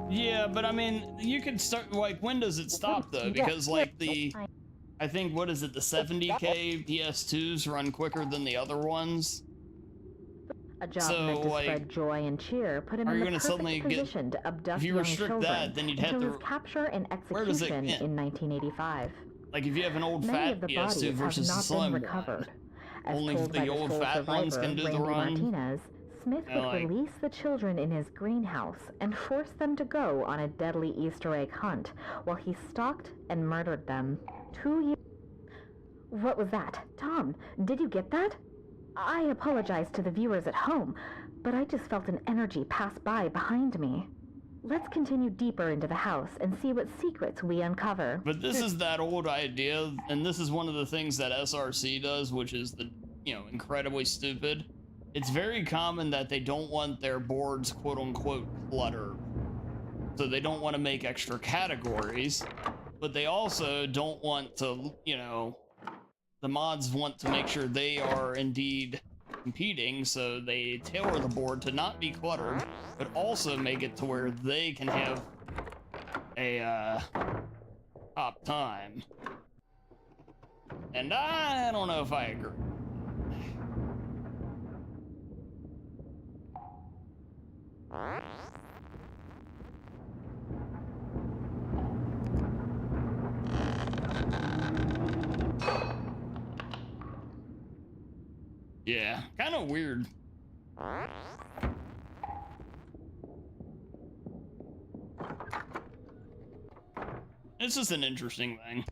Yeah, but I mean, you could start, like, when does it stop, though? Because, like, I think, what is it, the 70k PS2s run quicker than the other ones? A job meant to spread joy and cheer put him in the perfect position to abduct young children then you'd have until his capture and execution in 1985. Like, if you have an old fat PS2 versus a slim one, only the old fat ones can do the run. Martinez, Smith would release the children in his greenhouse and force them to go on a deadly Easter egg hunt while he stalked and murdered them. 2 years... What was that? Tom, did you get that? I apologize to the viewers at home, but I just felt an energy pass by behind me. Let's continue deeper into the house and see what secrets we uncover. But this is that old idea, and this is one of the things that SRC does, which is incredibly stupid. It's very common that they don't want their boards quote-unquote cluttered. So they don't want to make extra categories, but they also don't want to, the mods want to make sure they are indeed competing, so they tailor the board to not be cluttered, but also make it to where they can have a top time. And I don't know if I agree. Yeah, kind of weird. It's just an interesting thing.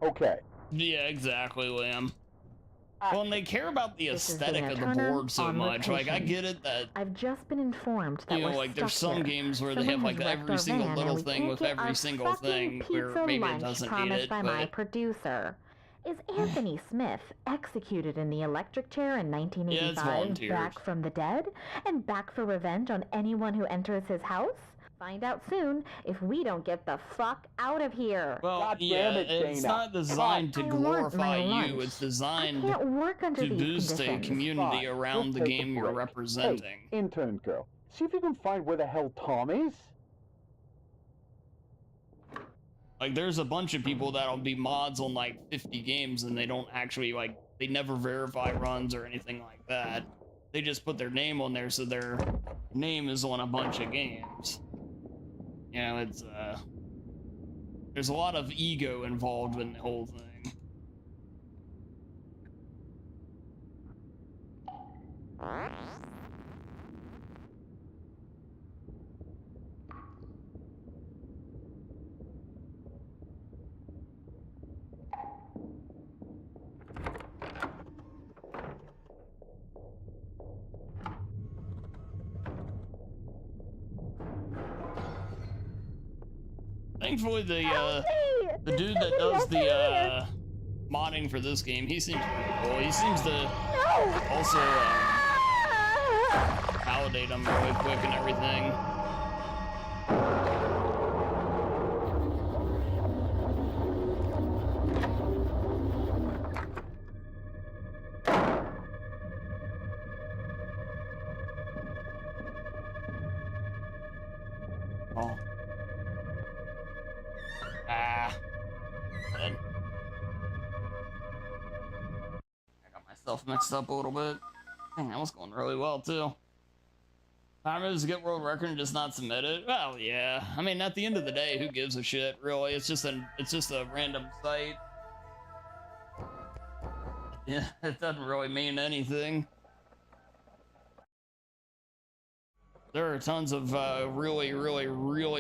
Okay. Yeah, exactly, Liam. Well, and they care about the aesthetic of the board so much. Like, I get it that... I've just been informed that like, there's some games where they have, like, every single little thing with every single thing where maybe it doesn't need it, by my producer. Is Anthony Smith, executed in the electric chair in 1985, back from the dead? And back for revenge on anyone who enters his house? Find out soon if we don't get the fuck out of here. Well, God damn it, it's not designed to glorify you. It's designed to boost a community around the game you're representing. Hey, intern girl, see if you can find where the hell Tom is. Like, there's a bunch of people that'll be mods on, like, 50 games, and they don't actually, like, they never verify runs or anything like that. they just put their name on there, so their name is on a bunch of games. You know, it's there's a lot of ego involved in the whole thing. Thankfully, the dude that does the modding for this game, he seems pretty cool. He seems to also validate them really quick and everything. Oh. Dead. I got myself mixed up a little bit. Dang, that was going really well too. Time is to get world record and just not submit it. Well, yeah. I mean, at the end of the day, who gives a shit? Really, it's just a random site. Yeah, it doesn't really mean anything. There are tons of really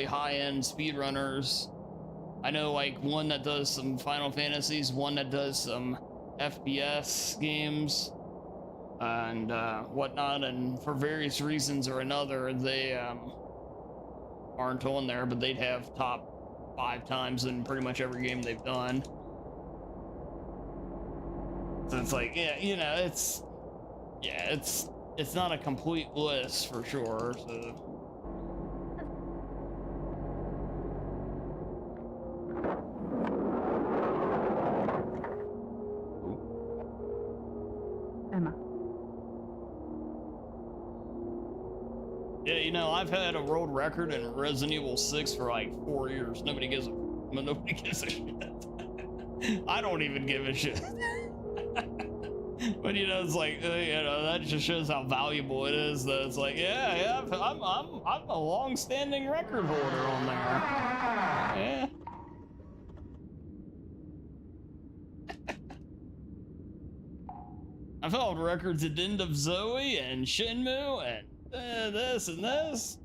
high-end speedrunners. I know, like, one that does some Final Fantasies, one that does some FPS games, and whatnot, and for various reasons or another, they aren't on there, but they'd have top 5 times in pretty much every game they've done. So it's like, yeah, you know, it's not a complete list for sure, so. Emma. Yeah, you know, I've had a world record in Resident Evil 6 for like 4 years. Nobody gives a shit. I don't even give a shit. But you know, it's like, you know, that just shows how valuable it is. That it's like, yeah, I'm a long-standing record holder on there. Yeah. I've held records at End of Zoe and Shenmue and this and this.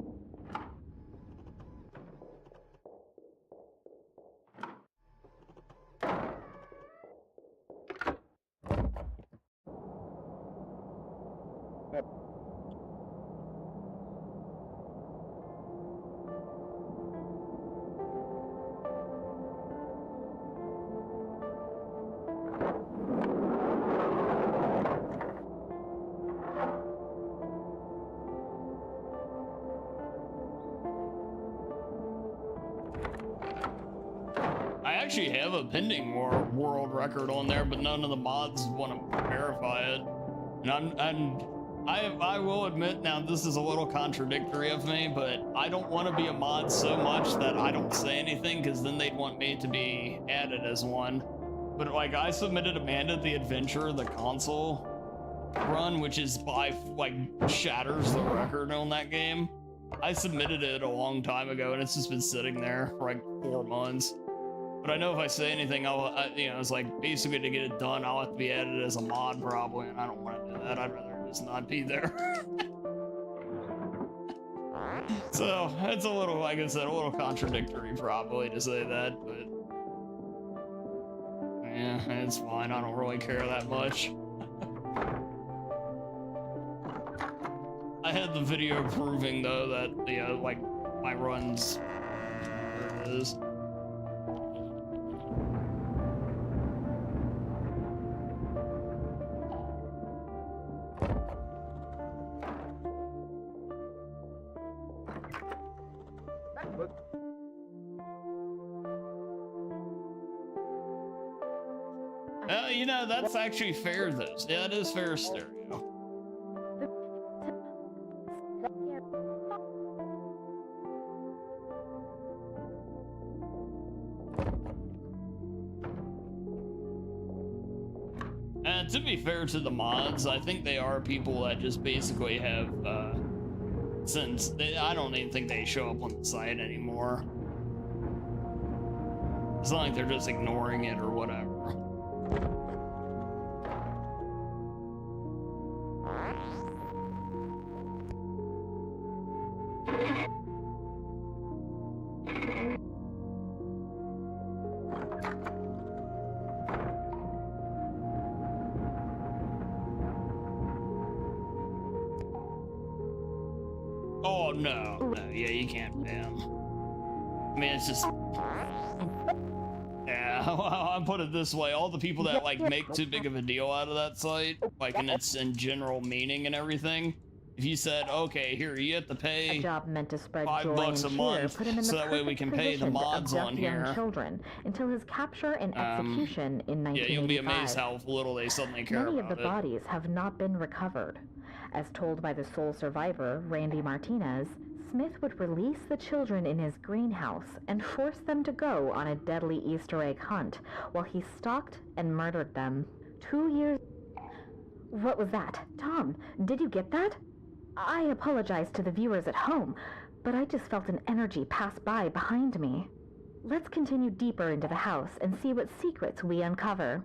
I actually have a pending world record on there, but none of the mods want to verify it. And I will admit, now this is a little contradictory of me, but I don't want to be a mod so much that I don't say anything, because then they'd want me to be added as one. But like, I submitted Amanda the Adventure, the console run, which is by like shatters the record on that game. I submitted it a long time ago, and it's just been sitting there for like 4 months. But I know if I say anything, you know, it's like basically to get it done, I'll have to be added as a mod probably, and I don't want to do that. I'd rather just not be there. So it's a little, like I said, a little contradictory probably to say that, but yeah, it's fine. I don't really care that much. I had the video proving though that the like my runs, there it is. You know, that's actually fair though. Yeah, it is fair stereo. To be fair to the mods, I think they are people that just basically have, I don't even think they show up on the site anymore. It's not like they're just ignoring it or whatever. Oh, no, yeah, you can't pay them. I mean, it's just... Yeah, well, I'll put it this way, all the people that, like, make too big of a deal out of that site, like, in its general meaning and everything, if you said, okay, here, you have to pay A job meant to spread $5 joy and a cheer month, put him in so the that way we perfect can pay the position to mods abduct on young here. children until his capture and execution in 1985. Yeah, you'll be amazed how little they suddenly care Many about of the it. bodies have not been recovered. As told by the sole survivor, Randy Martinez, Smith would release the children in his greenhouse and force them to go on a deadly Easter egg hunt while he stalked and murdered them. 2 years... What was that? Tom, did you get that? I apologize to the viewers at home, but I just felt an energy pass by behind me. Let's continue deeper into the house and see what secrets we uncover.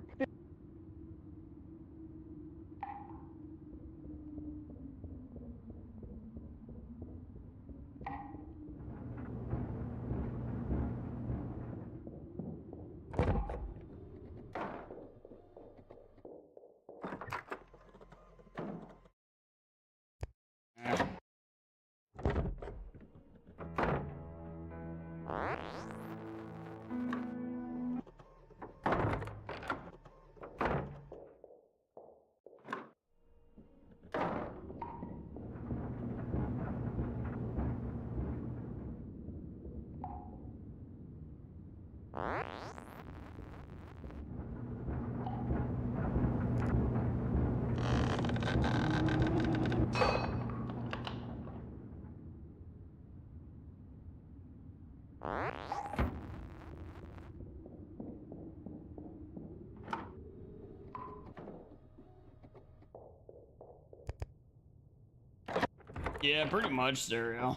Yeah, pretty much, Stereo.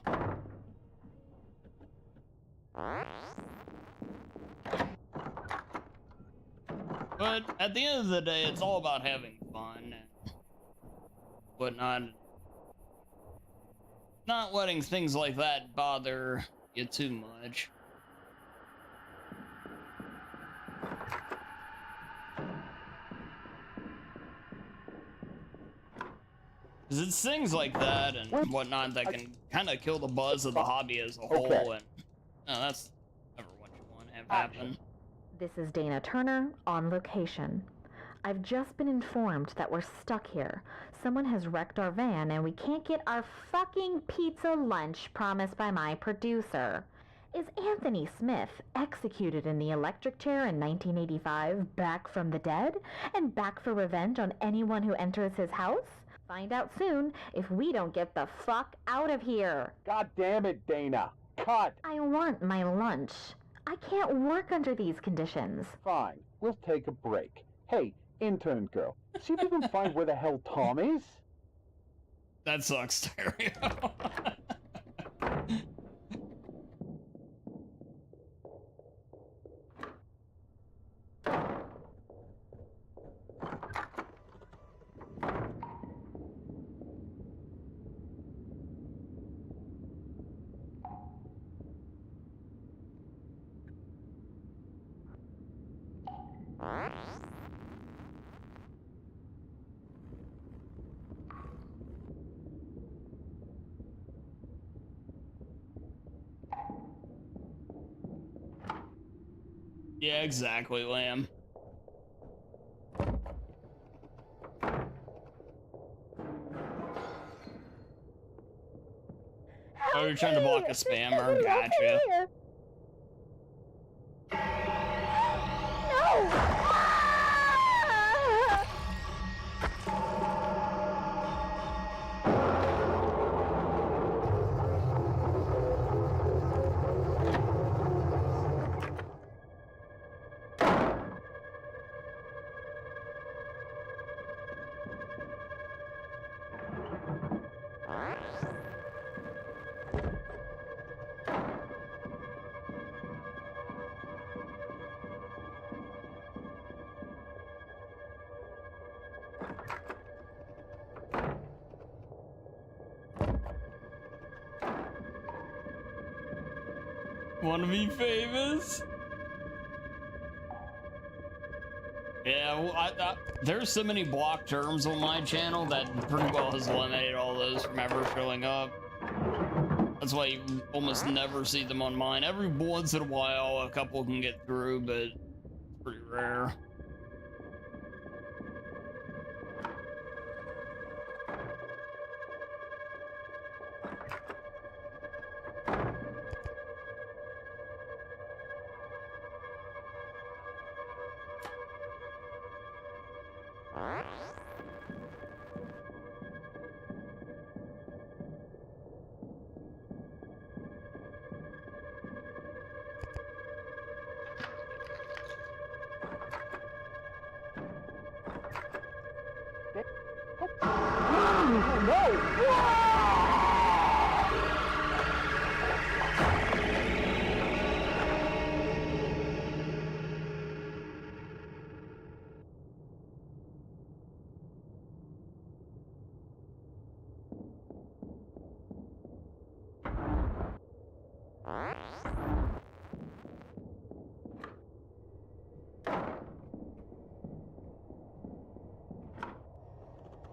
But at the end of the day, it's all about having fun and whatnot. Not letting things like that bother you too much. Because it's things like that and whatnot that can kind of kill the buzz of the hobby as a whole, and that's never what you want to have happen. This is Dana Turner on location. I've just been informed that we're stuck here. Someone has wrecked our van and we can't get our fucking pizza lunch promised by my producer. Is Anthony Smith, executed in the electric chair in 1985, back from the dead? And back for revenge on anyone who enters his house? Find out soon if we don't get the fuck out of here. God damn it, Dana. Cut. I want my lunch. I can't work under these conditions. Fine. We'll take a break. Hey, intern girl, see if you can find where the hell Tom is. That sucks, Stereo. Yeah, exactly, Lamb. Oh, you're trying to block a spammer? Gotcha. No! Want to be famous? Yeah, well, there's so many blocked terms on my channel that pretty well has eliminated all those from ever showing up. That's why you almost never see them on mine. Every once in a while, a couple can get through, but it's pretty rare.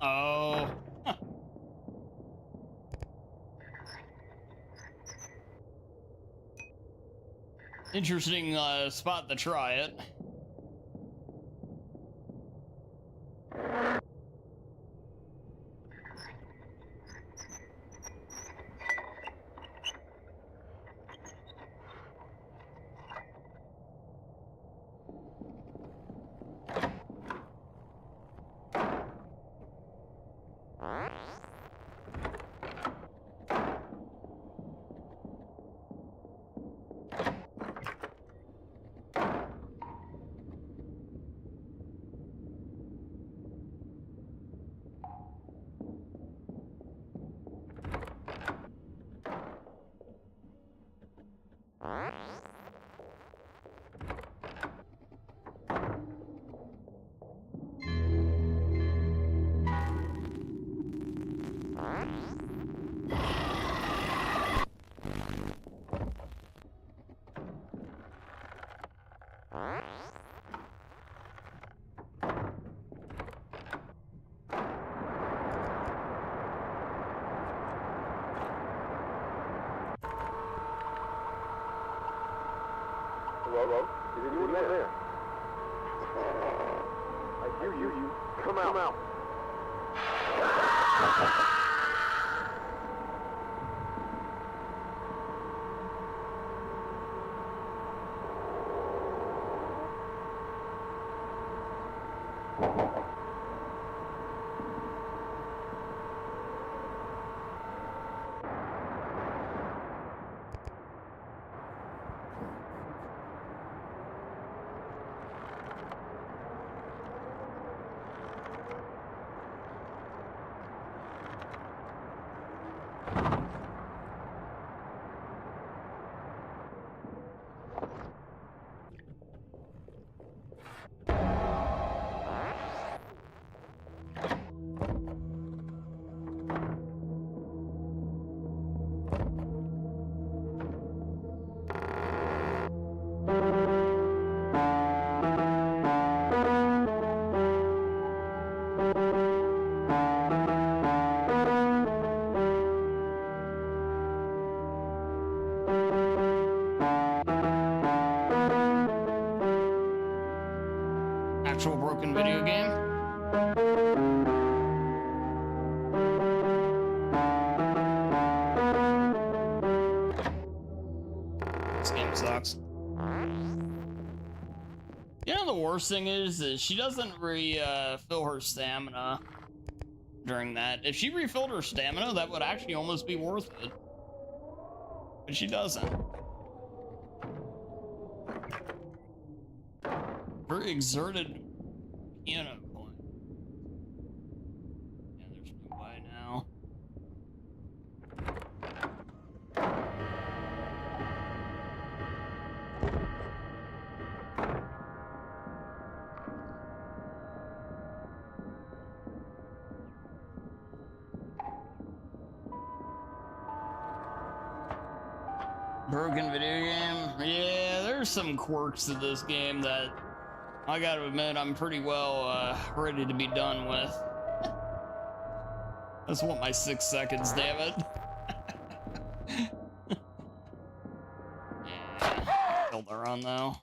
Oh. Interesting spot to try it. Hello? Is anyone there? I hear you. Come out. Actual broken video game. This game sucks. You know, the worst thing is that she doesn't refill her stamina during that. If she refilled her stamina, that would actually almost be worth it. But she doesn't. Very exerted piano playing. Yeah, there's no way now. Broken video game. some quirks to this game that I gotta admit I'm pretty well ready to be done with. I just want my 6 seconds, damn it. Killed her on though.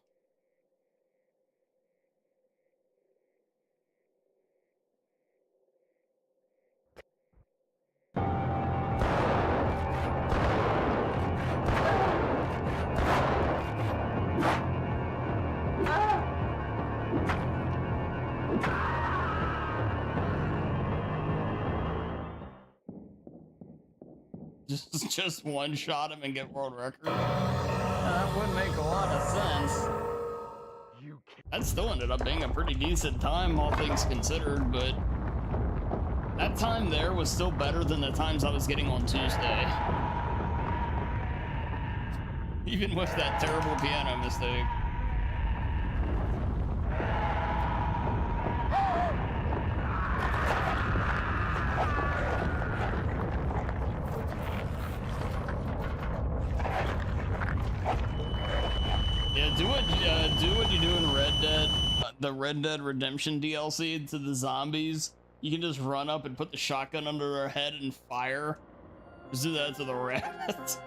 Just one shot him and get world record. That would make a lot of sense. That still ended up being a pretty decent time, all things considered, but that time there was still better than the times I was getting on Tuesday. Even with that terrible piano mistake. Do what you do in Red Dead, the Red Dead Redemption DLC to the zombies. You can just run up and put the shotgun under their head and fire. Just do that to the rats.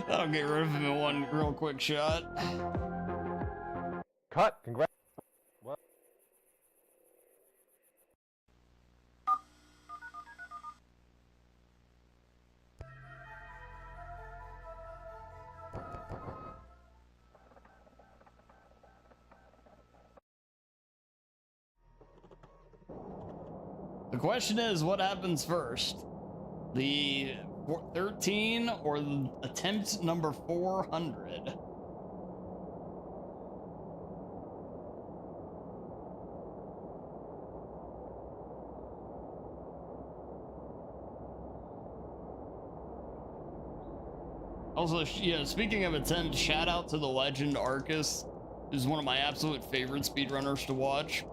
That'll get rid of him in one real quick shot. Cut. Congrats. What? The question is, what happens first? The 13 or the attempt number 400? Also, yeah, speaking of attempt, shout out to the legend Arcus, who's one of my absolute favorite speedrunners to watch.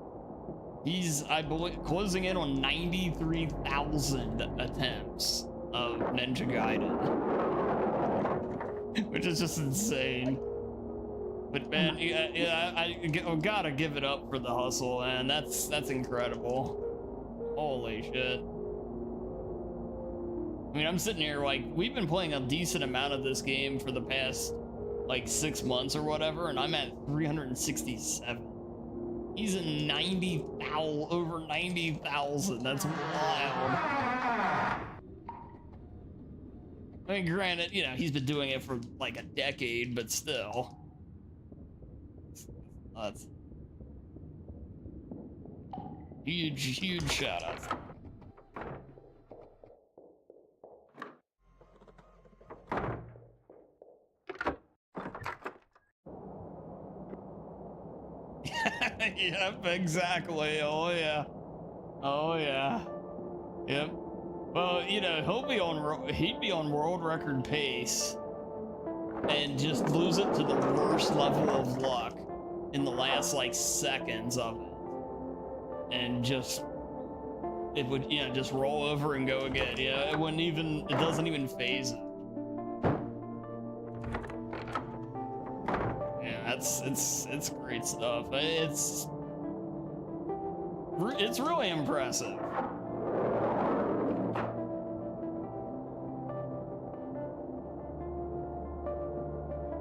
He's, I believe, closing in on 93,000 attempts of Ninja Gaiden, which is just insane. But man, I gotta give it up for the hustle, man. That's incredible. Holy shit. I mean, I'm sitting here like, we've been playing a decent amount of this game for the past like 6 months or whatever, and I'm at 367. He's at 90,000, over 90,000. That's wild. I mean, granted, you know, he's been doing it for like a decade, but still. That's huge shout out. Yep, exactly. Oh yeah. Oh yeah. Yep. Well, you know, he'd be on world record pace and just lose it to the worst level of luck in the last like seconds of it, and it would, you know, just roll over and go again. Yeah, it doesn't even phase it. It's great stuff. It's really impressive.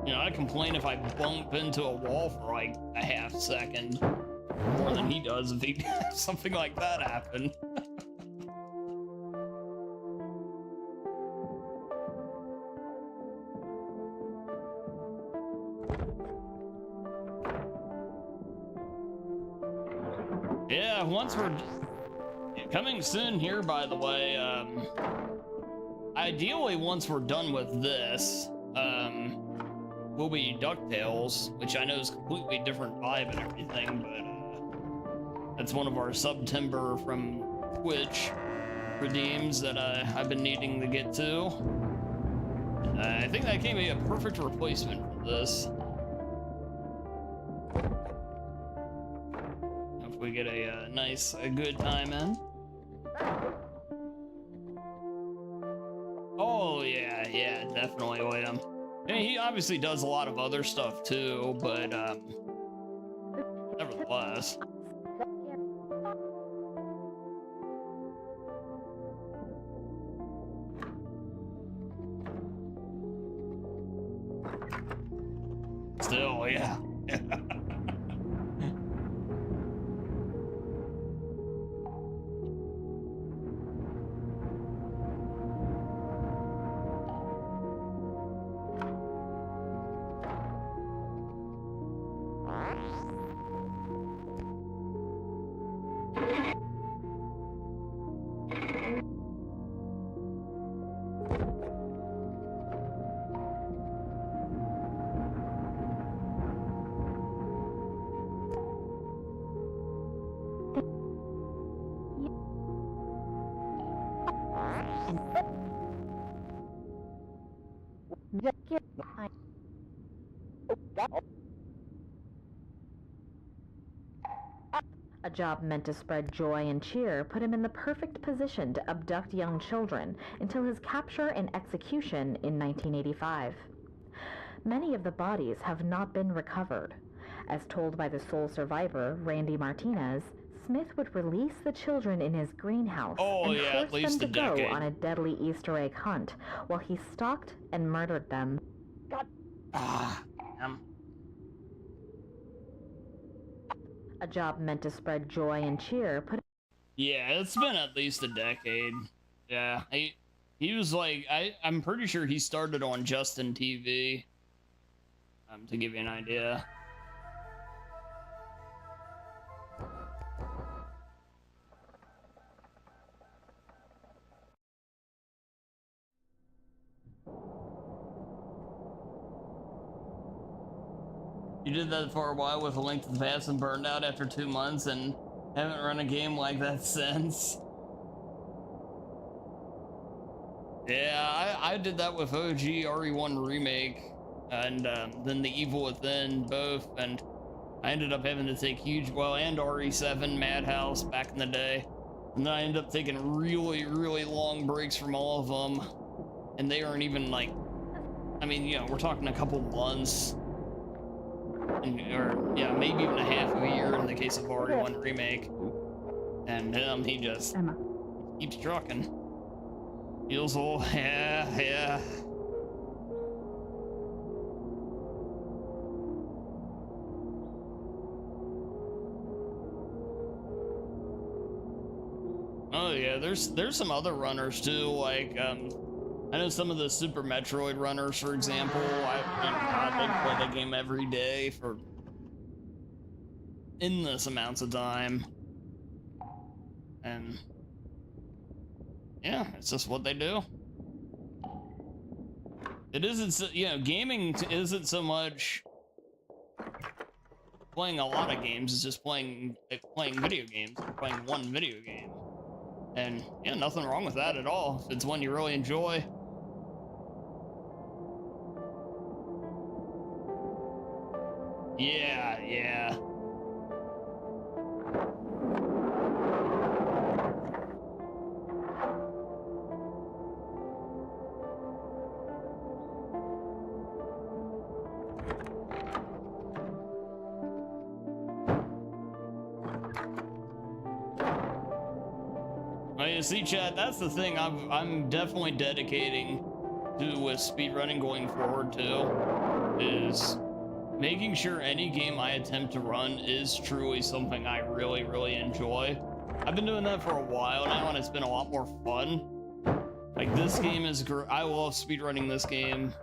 You know, I complain if I bump into a wall for like a half second more than he does if he something like that happen. Yeah, once we're coming soon here, by the way, ideally once we're done with this, will be DuckTales, which I know is a completely different vibe and everything, but that's one of our September from Twitch redeems that I've been needing to get to. I think that can be a perfect replacement for this. If we get a good time in. Oh yeah, definitely, William. I mean, he obviously does a lot of other stuff too, but nevertheless. Still, yeah. A job meant to spread joy and cheer put him in the perfect position to abduct young children until his capture and execution in 1985. Many of the bodies have not been recovered. As told by the sole survivor, Randy Martinez, Smith would release the children in his greenhouse and force them to go on a deadly Easter egg hunt while he stalked and murdered them. A job meant to spread joy and cheer put... Yeah, it's been at least a decade. Yeah, he was like, I'm pretty sure he started on Justin TV, to give you an idea. You did that for a while with A Link to the Past and burned out after 2 months and haven't run a game like that since. Yeah, I did that with OG RE1 Remake and then The Evil Within both, and I ended up having to take huge, well, and RE7 Madhouse back in the day. And then I ended up taking really, really long breaks from all of them. And they aren't even like, I mean, you know, we're talking a couple months. Or yeah, maybe even a half of a year in the case of RE1 Remake. And him, he just keeps trucking. Feels old, yeah. Oh yeah, there's some other runners too, like I know some of the Super Metroid runners, for example. They play the game every day for endless amounts of time, and yeah, it's just what they do. It isn't, so, you know, gaming isn't so much playing a lot of games. It's just playing video games, playing one video game, and yeah, nothing wrong with that at all. If it's one you really enjoy. Yeah. Well, you see, Chad, that's the thing I'm definitely dedicating to with speedrunning going forward too, is making sure any game I attempt to run is truly something I really, really enjoy. I've been doing that for a while now, and it's been a lot more fun. Like, this game is great. I love speedrunning this game.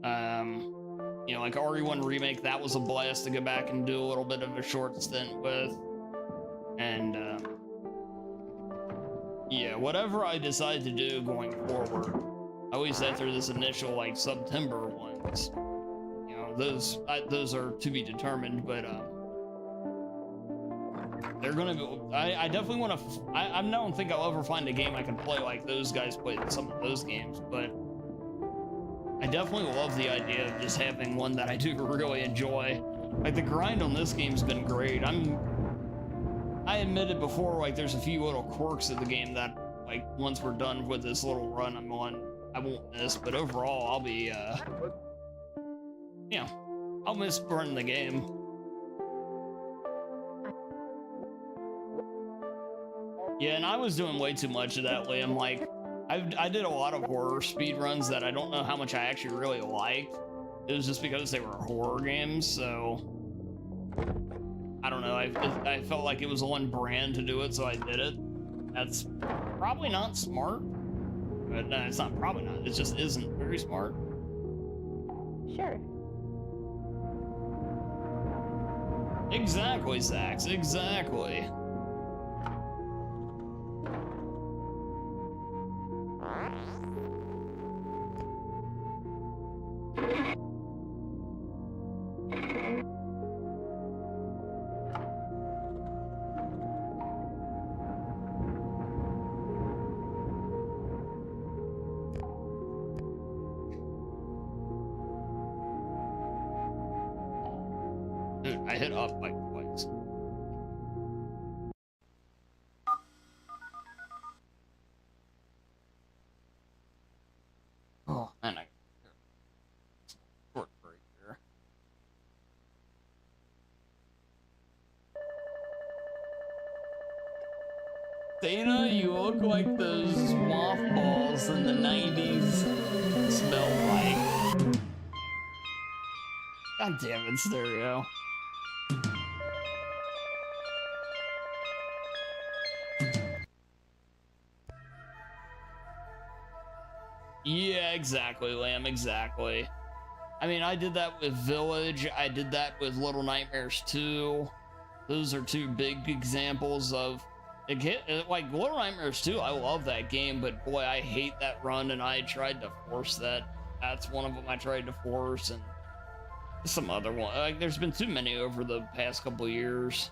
You know, like RE1 Remake, that was a blast to go back and do a little bit of a short stint with. And, yeah, whatever I decide to do going forward, I always after this initial, like, September ones. Those are to be determined, but they're gonna be. I definitely want to. I don't think I'll ever find a game I can play like those guys played some of those games, but I definitely love the idea of just having one that I do really enjoy. Like, the grind on this game's been great. I admitted before, like, there's a few little quirks of the game that, like, once we're done with this little run I'm on, I won't miss, but overall I'll be you know, I'll miss running the game. Yeah, and I was doing way too much of that, Liam. Like, I did a lot of horror speed runs that I don't know how much I actually really liked. It was just because they were horror games, so I don't know. I felt like it was on brand to do it, so I did it. That's probably not smart. But no, it's not probably not. It just isn't very smart. Sure. Exactly, Zax. Exactly. Dude, I hit up like twice. Oh, man, short break here. Dana, you look like those mothballs in the 90s smell like. God damn it, Stereo. Yeah, exactly, Lamb, exactly. I mean, I did that with Village, I did that with Little Nightmares 2. Those are two big examples of, like, Little Nightmares 2, I love that game, but boy, I hate that run, and I tried to force that. That's one of them I tried to force, and some other one. Like, there's been too many over the past couple years.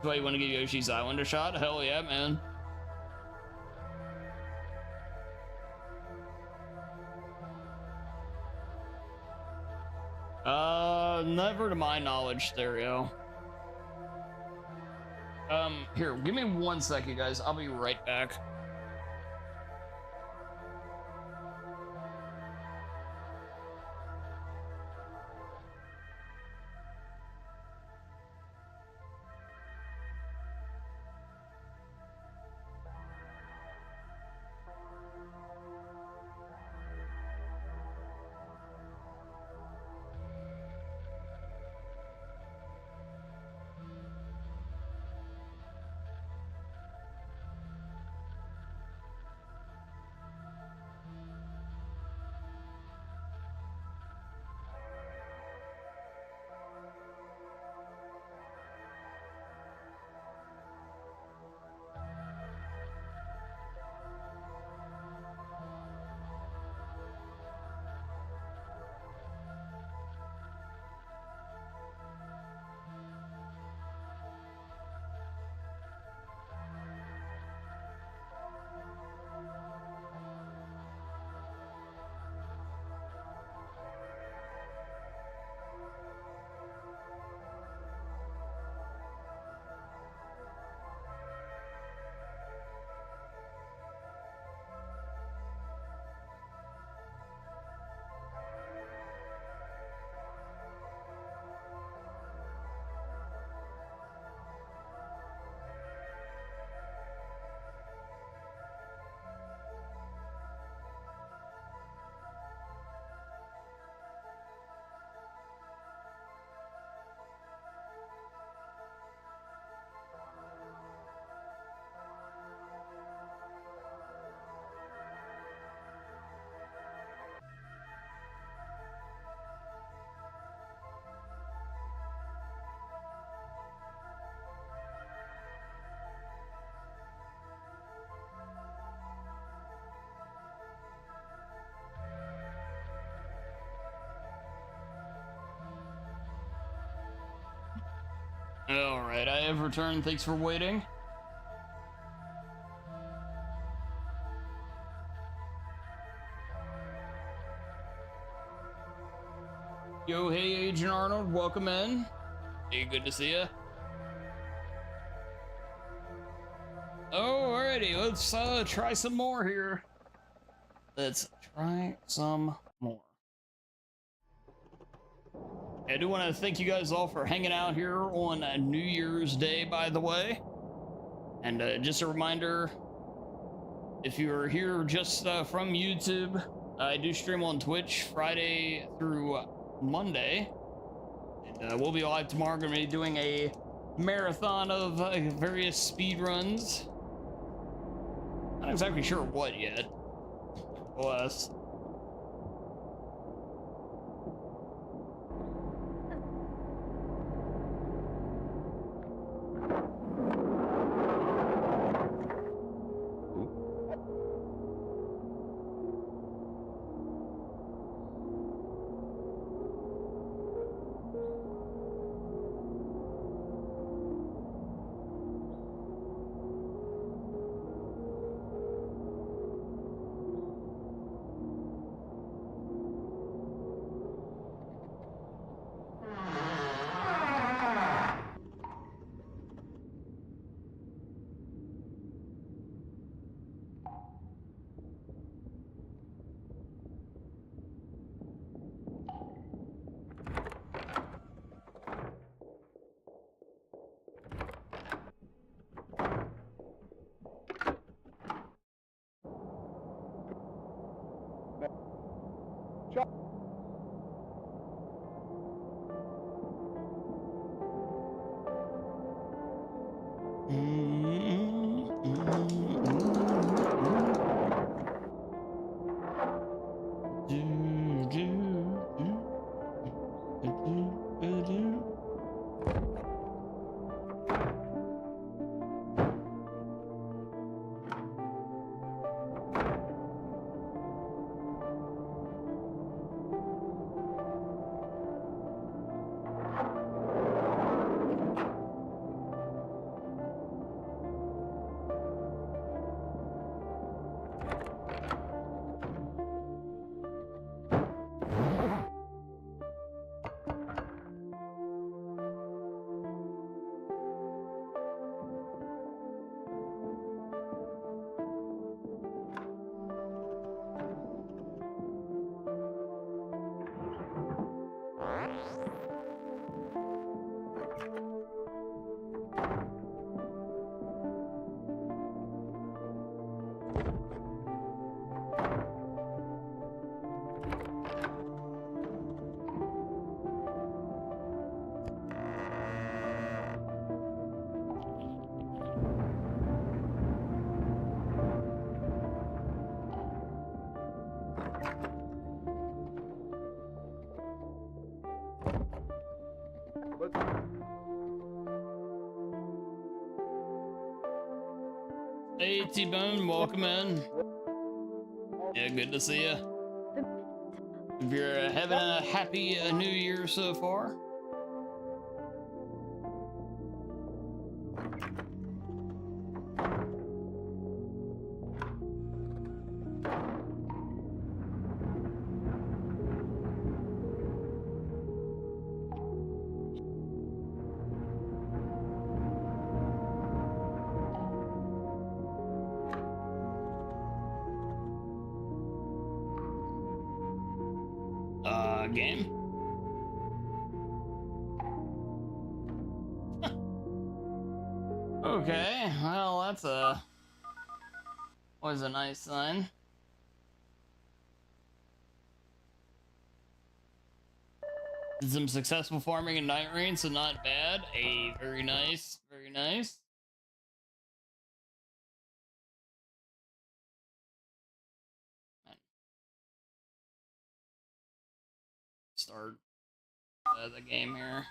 So you want to give Yoshi's Island a shot? Hell yeah, man. Never to my knowledge, Stereo. Here, give me 1 second, guys. I'll be right back. Alright, I have returned. Thanks for waiting. Yo, hey, Agent Arnold, welcome in. Hey, good to see you. Oh, alrighty, let's try some more here. Let's try some more. I do want to thank you guys all for hanging out here on New Year's Day, by the way. And just a reminder, if you're here just from YouTube, I do stream on Twitch Friday through Monday. And we'll be live tomorrow. Going to be doing a marathon of various speed runs. Not exactly sure what yet. Bless. Hey T-Bone, welcome in. Yeah, good to see you. If you're having a happy new year so far. Game. Okay, well that's always a nice sign. Did some successful farming in Night Rain, so not bad. Hey, very nice, very nice. Start the game here.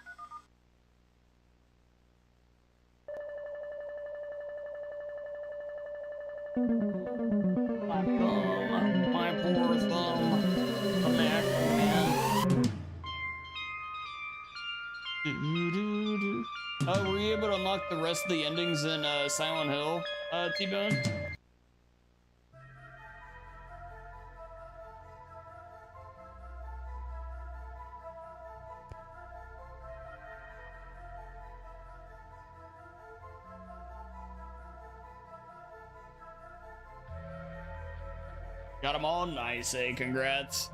My thumb, my poor thumb. I'm actually, man. Oh, were you able to unlock the rest of the endings in Silent Hill, T-Bone? Got them all nice, eh? Congrats.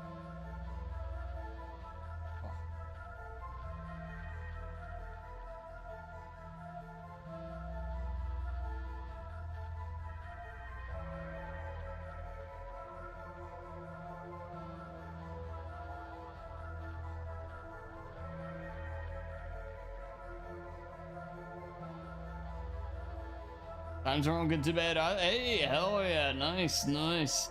Times aren't good too bad. Hey, hell yeah, nice, nice.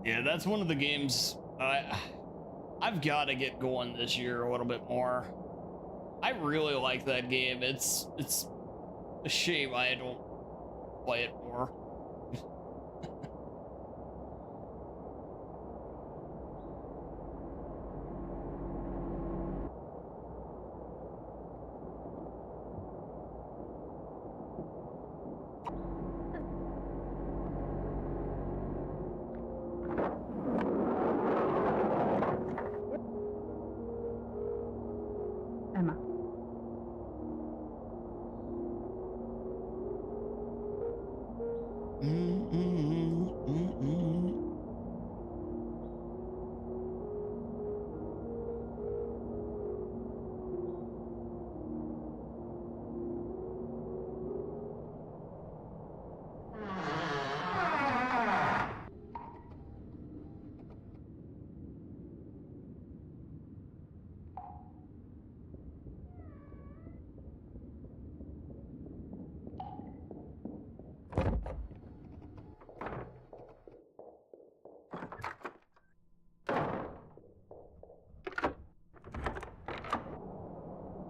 Yeah, that's one of the games I've got to get going this year a little bit more. I really like that game. It's a shame I don't play it more. Emma.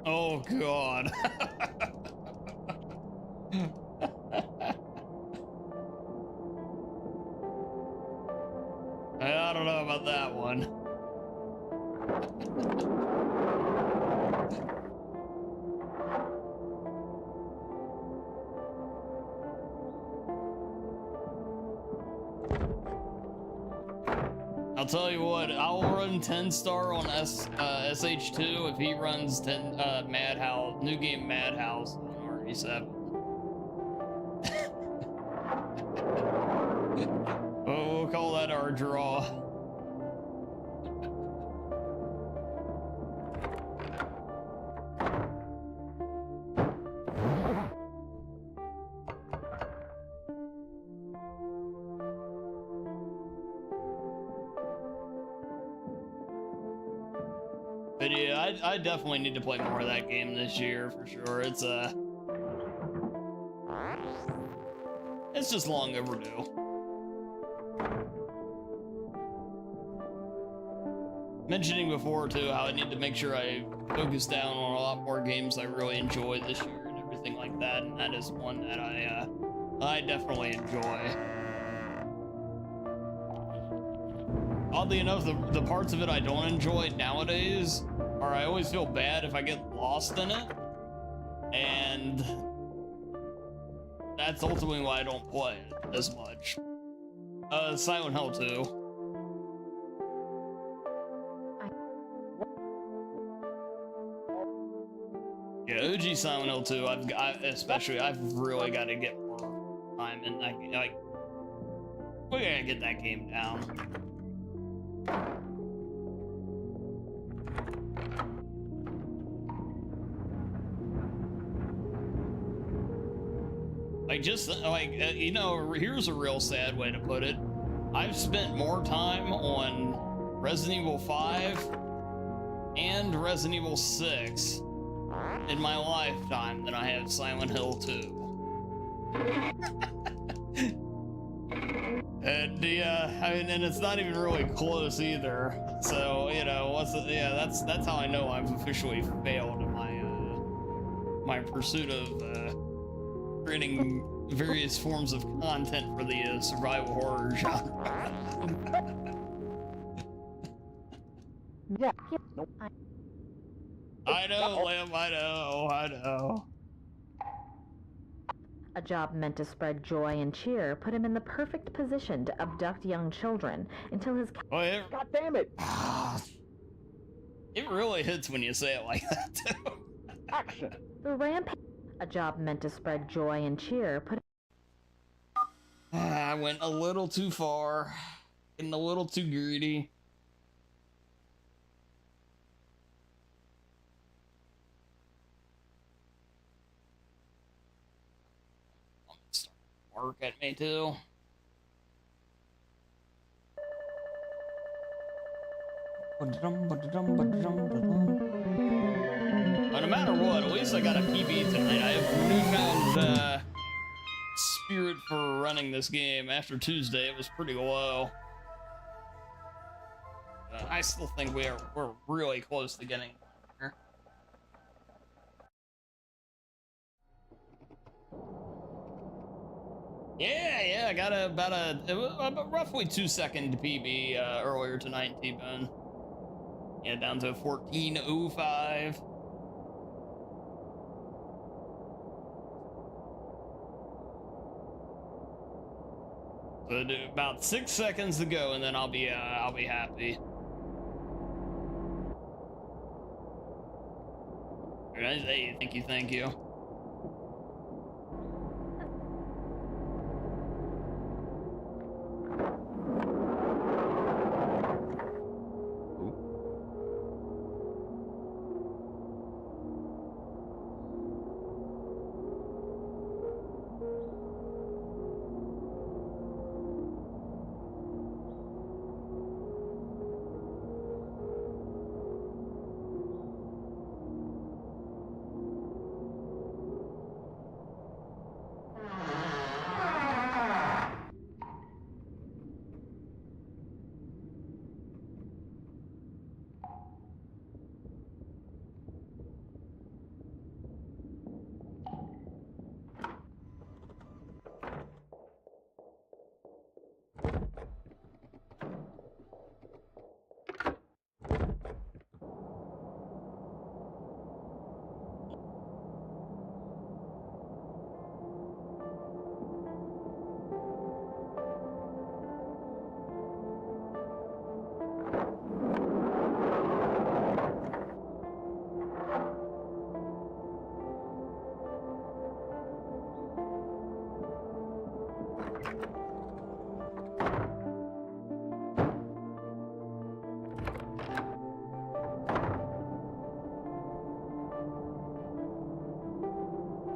Oh god. I don't know about that one. I'll tell you what, I'll run 10 star on SH2 if he runs 10 Madhouse, new game Madhouse on RE7. Oh, we'll call that our draw. But yeah, I definitely need to play more of that game this year for sure. It's just long overdue. Mentioning before too how I need to make sure I focus down on a lot more games I really enjoyed this year and everything like that, and that is one that I definitely enjoy. Oddly enough, the parts of it I don't enjoy nowadays are I always feel bad if I get lost in it, and that's ultimately why I don't play it as much. Silent Hill 2. Yeah, OG Silent Hill 2, I've really got to get more time in that game. Like, we gotta get that game down. Like, just, like, you know, here's a real sad way to put it. I've spent more time on Resident Evil 5 and Resident Evil 6 in my lifetime than I have Silent Hill 2. And yeah, I mean, and it's not even really close either. So, you know, yeah, that's how I know I've officially failed in my pursuit of creating various forms of content for the survival horror genre. Yeah. I know, Lim, I know. A job meant to spread joy and cheer put him in the perfect position to abduct young children until his... Oh, God damn it! It really hits when you say it like that, too. Action! The rampage... A job meant to spread joy and cheer put... I went a little too far. Getting a little too greedy. Start to work at me, too. But no matter what, at least I got a PB tonight. I have newfound spirit for running this game. After Tuesday, it was pretty low. I still think we're really close to getting here. Yeah, I got about a roughly 2-second PB earlier tonight in T-Bone. Yeah, down to 14:05. So about 6 seconds to go, and then I'll be happy. Hey, thank you.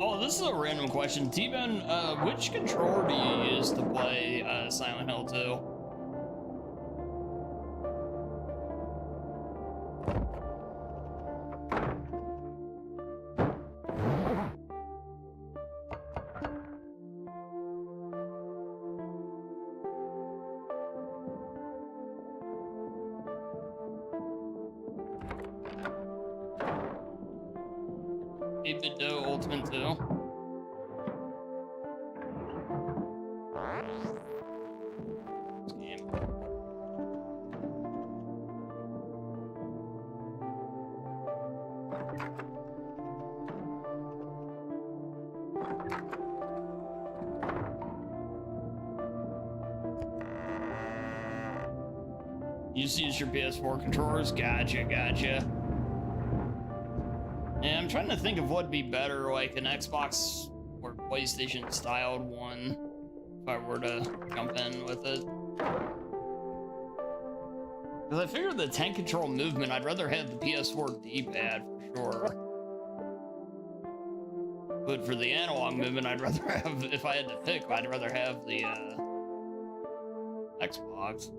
Oh, this is a random question. T-Bone, which controller do you use to play Silent Hill 2? Bido Ultimate 2. This game. You just use your PS4 controllers? Gotcha. Yeah, I'm trying to think of what'd be better, like an Xbox or PlayStation styled one, if I were to jump in with it. Because I figured the tank control movement, I'd rather have the PS4 D-pad for sure. But for the analog movement, I'd rather have, if I had to pick, I'd rather have the Xbox.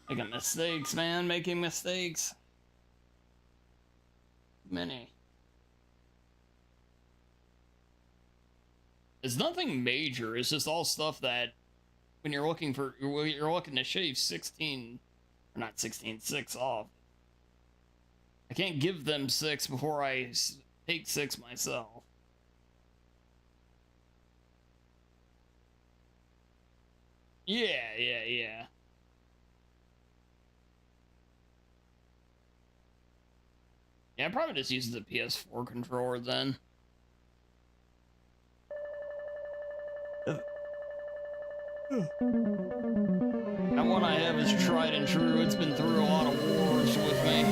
Making mistakes, man. Making mistakes. Many. It's nothing major. It's just all stuff that when you're looking to shave 16, or not 16, 6 off. I can't give them 6 before I Take 6 myself. Yeah. Yeah, I probably just use the PS4 controller then. That one I have is tried and true. It's been through a lot of wars with me.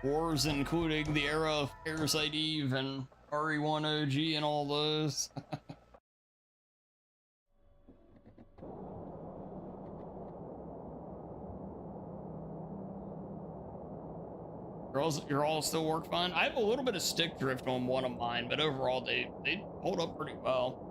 Wars including the era of Parasite Eve and RE1 OG and all those. You're all still work fine? I have a little bit of stick drift on one of mine, but overall they hold up pretty well.